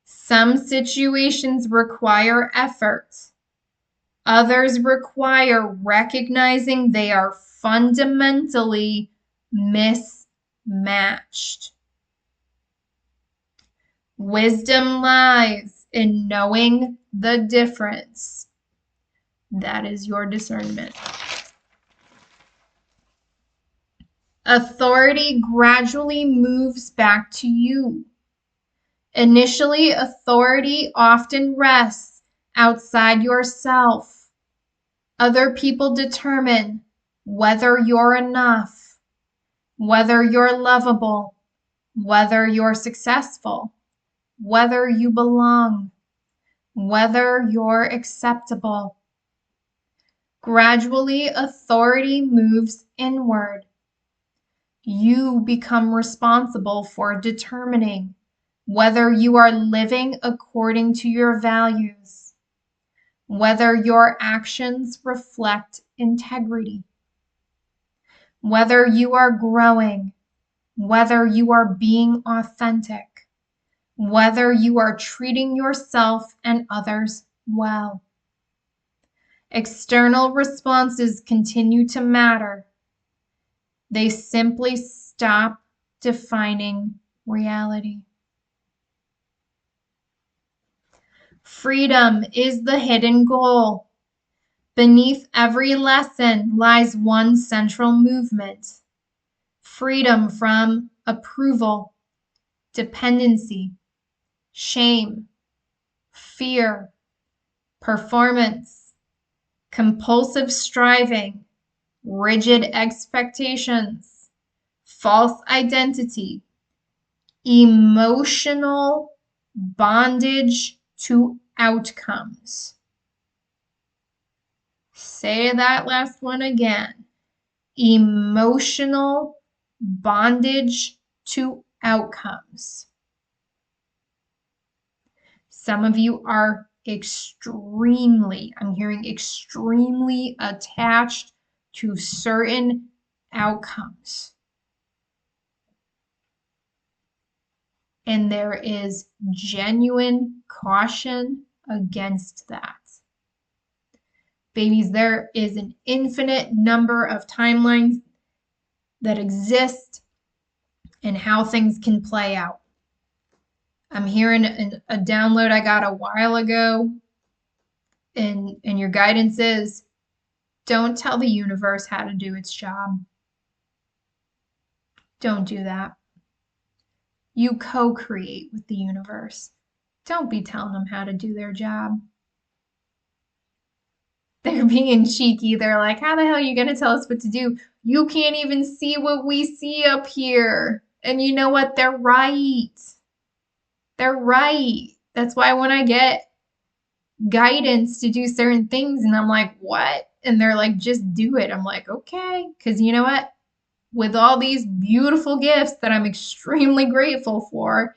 Some situations require effort. Others require recognizing they are fundamentally mismatched. Wisdom lies in knowing the difference. That is your discernment. Authority gradually moves back to you. Initially, authority often rests outside yourself. Other people determine whether you're enough, whether you're lovable, whether you're successful, whether you belong, whether you're acceptable. Gradually, authority moves inward. You become responsible for determining whether you are living according to your values, whether your actions reflect integrity, whether you are growing, whether you are being authentic, whether you are treating yourself and others well. External responses continue to matter. They simply stop defining reality. Freedom is the hidden goal. Beneath every lesson lies one central movement: freedom from approval, dependency, shame, fear, performance, compulsive striving, rigid expectations, false identity, emotional bondage to outcomes. Say that last one again. Emotional bondage to outcomes. Some of you are I'm hearing extremely attached to certain outcomes. And there is genuine caution against that. Babies, there is an infinite number of timelines that exist and how things can play out. I'm hearing a download I got a while ago, and your guidance is, don't tell the universe how to do its job. Don't do that. You co-create with the universe. Don't be telling them how to do their job. They're being cheeky. They're like, how the hell are you going to tell us what to do? You can't even see what we see up here. And you know what? They're right. They're right. That's why when I get guidance to do certain things and I'm like, what? And they're like, just do it. I'm like, okay. Because you know what? With all these beautiful gifts that I'm extremely grateful for,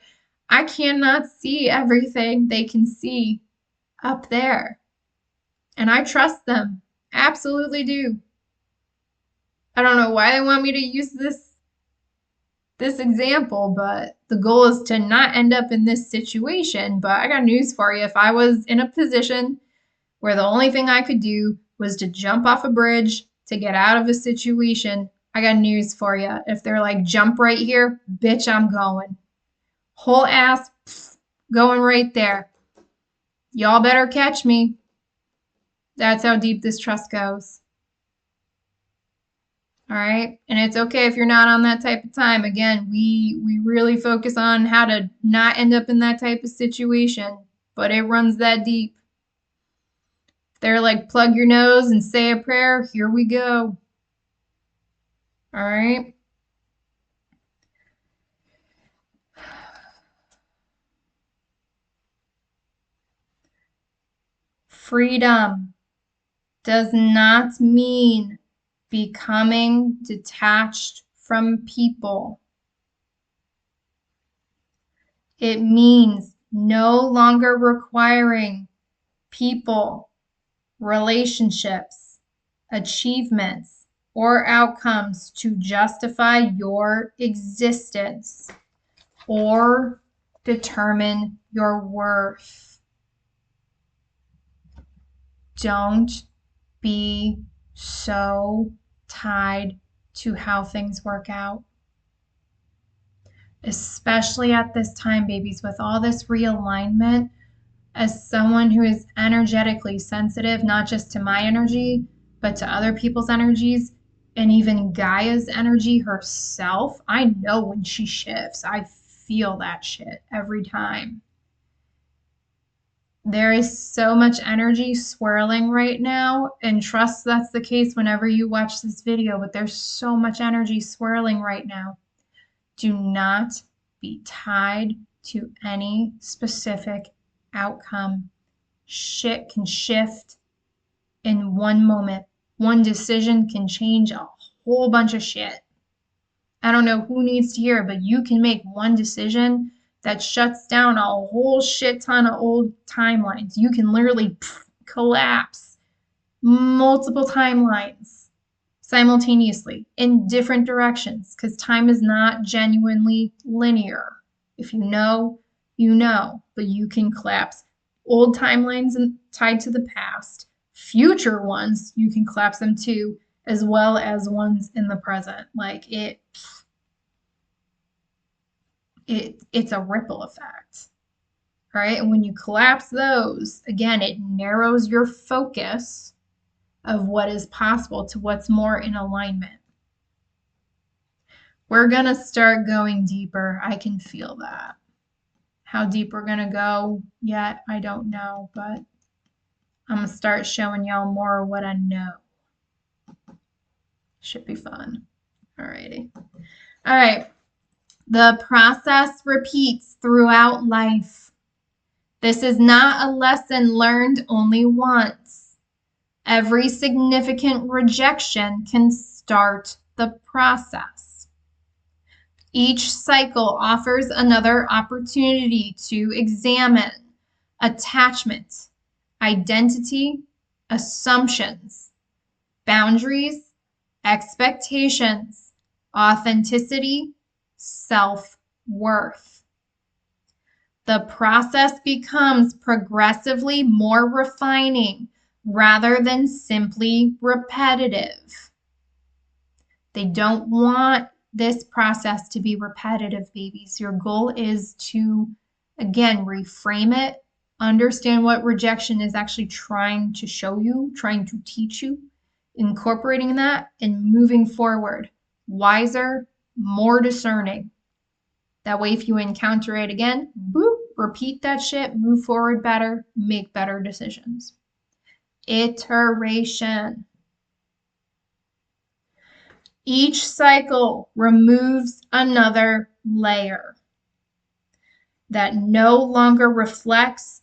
I cannot see everything they can see up there. And I trust them. Absolutely do. I don't know why they want me to use this example, but the goal is to not end up in this situation. But I got news for you. If I was in a position where the only thing I could do was to jump off a bridge to get out of a situation, I got news for you. If they're like, jump right here, bitch, I'm going. Whole ass going right there. Y'all better catch me. That's how deep this trust goes. All right. And it's okay if you're not on that type of time. Again, we really focus on how to not end up in that type of situation, but it runs that deep. They're like, plug your nose and say a prayer. Here we go. All right. Freedom does not mean becoming detached from people. It means no longer requiring people, relationships, achievements, or outcomes to justify your existence or determine your worth. Don't be so tied to how things work out. Especially at this time, babies, with all this realignment, as someone who is energetically sensitive, not just to my energy, but to other people's energies, and even Gaia's energy herself, I know when she shifts. I feel that shit every time. There is so much energy swirling right now, and trust that's the case whenever you watch this video, but there's so much energy swirling right now. Do not be tied to any specific outcome. Shit can shift in one moment. One decision can change a whole bunch of shit. I don't know who needs to hear it, but you can make one decision that shuts down a whole shit ton of old timelines. You can literally collapse multiple timelines simultaneously in different directions because time is not genuinely linear. If you know, you know, but you can collapse old timelines tied to the past, future ones, you can collapse them too, as well as ones in the present. Like it's a ripple effect, right? And when you collapse those, again, it narrows your focus of what is possible to what's more in alignment. We're going to start going deeper. I can feel that. How deep we're going to go yet, I don't know, but I'm going to start showing y'all more of what I know. Should be fun. Alrighty. All right. The process repeats throughout life. This is not a lesson learned only once. Every significant rejection can start the process. Each cycle offers another opportunity to examine attachment, identity, assumptions, boundaries, expectations, authenticity, self-worth. The process becomes progressively more refining rather than simply repetitive. They don't want this process to be repetitive, babies. Your goal is to, again, reframe it, understand what rejection is actually trying to show you, trying to teach you, incorporating that and moving forward, wiser, more discerning. That way, if you encounter it again, boop, repeat that shit, move forward better, make better decisions. Iteration. Each cycle removes another layer that no longer reflects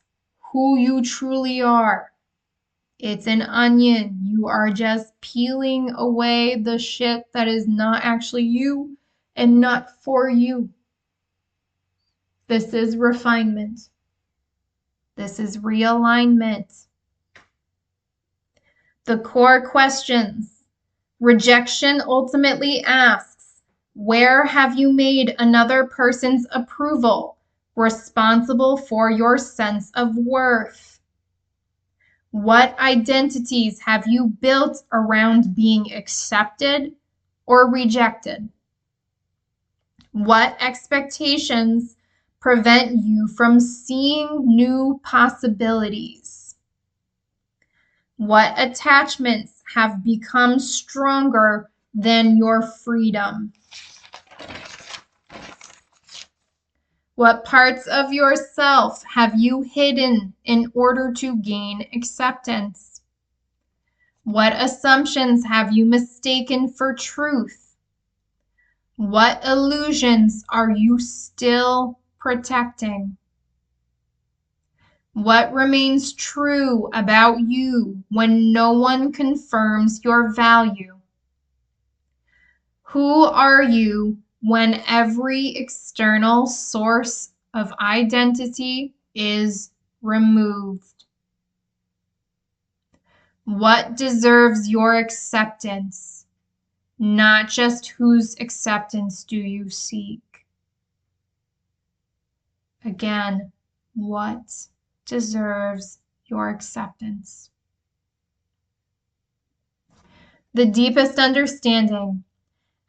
who you truly are. It's an onion. You are just peeling away the shit that is not actually you and not for you. This is refinement. This is realignment. The core questions. Rejection ultimately asks, where have you made another person's approval responsible for your sense of worth? What identities have you built around being accepted or rejected? What expectations prevent you from seeing new possibilities? What attachments have become stronger than your freedom? What parts of yourself have you hidden in order to gain acceptance? What assumptions have you mistaken for truth? What illusions are you still protecting? What remains true about you when no one confirms your value? Who are you when every external source of identity is removed? What deserves your acceptance? Not just whose acceptance do you seek? Again, what deserves your acceptance? The deepest understanding.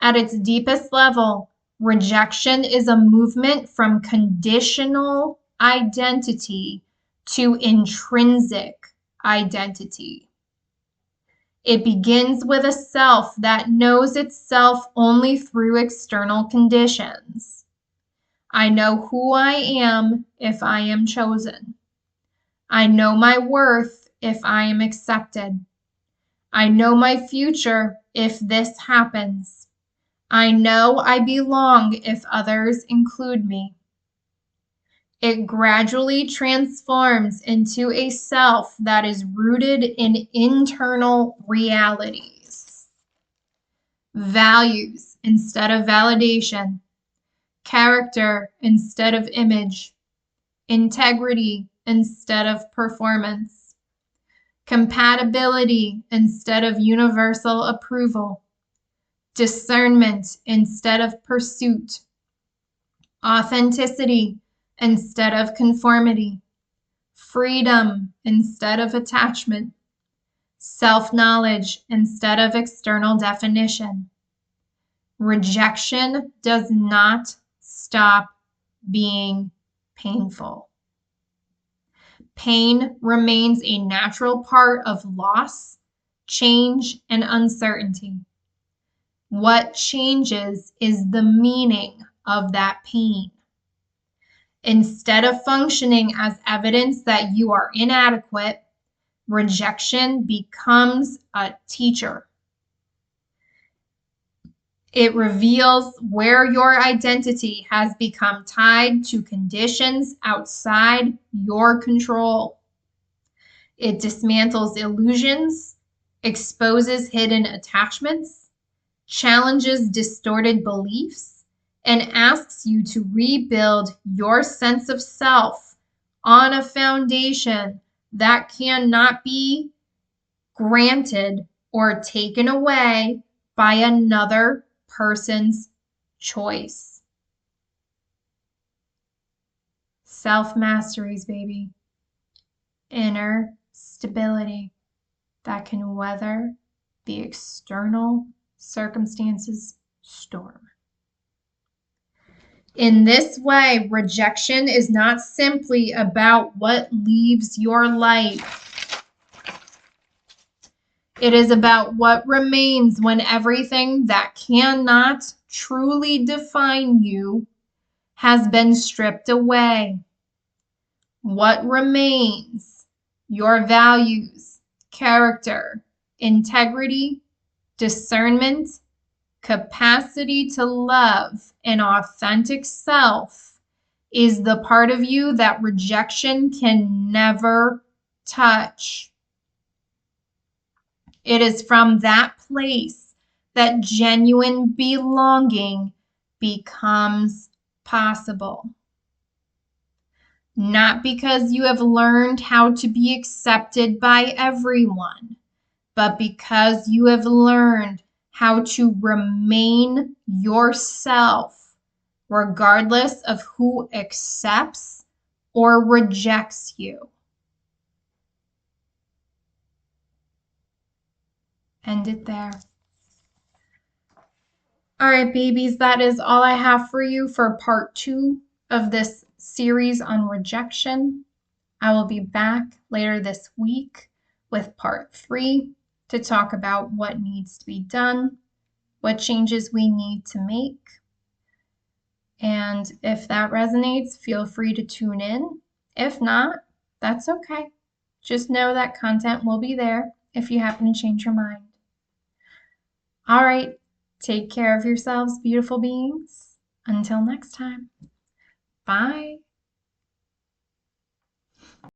At its deepest level, rejection is a movement from conditional identity to intrinsic identity. It begins with a self that knows itself only through external conditions. I know who I am if I am chosen. I know my worth if I am accepted. I know my future if this happens. I know I belong if others include me. It gradually transforms into a self that is rooted in internal realities. Values instead of validation. Character instead of image. Integrity instead of performance. Compatibility instead of universal approval. Discernment instead of pursuit. Authenticity instead of conformity. Freedom instead of attachment. Self-knowledge instead of external definition. Rejection does not stop being painful. Pain remains a natural part of loss, change, and uncertainty. What changes is the meaning of that pain. Instead of functioning as evidence that you are inadequate, rejection becomes a teacher. It reveals where your identity has become tied to conditions outside your control. It dismantles illusions, exposes hidden attachments, challenges distorted beliefs, and asks you to rebuild your sense of self on a foundation that cannot be granted or taken away by another person's choice. Self-masteries, baby. Inner stability that can weather the external circumstances storm. In this way, rejection is not simply about what leaves your life. It is about what remains when everything that cannot truly define you has been stripped away. What remains? Your values, character, integrity, discernment, capacity to love, and authentic self is the part of you that rejection can never touch. It is from that place that genuine belonging becomes possible. Not because you have learned how to be accepted by everyone, but because you have learned how to remain yourself, regardless of who accepts or rejects you. End it there. All right, babies, that is all I have for you for part 2 of this series on rejection. I will be back later this week with part 3 to talk about what needs to be done, what changes we need to make. And if that resonates, feel free to tune in. If not, that's okay. Just know that content will be there if you happen to change your mind. All right, take care of yourselves, beautiful beings. Until next time, bye.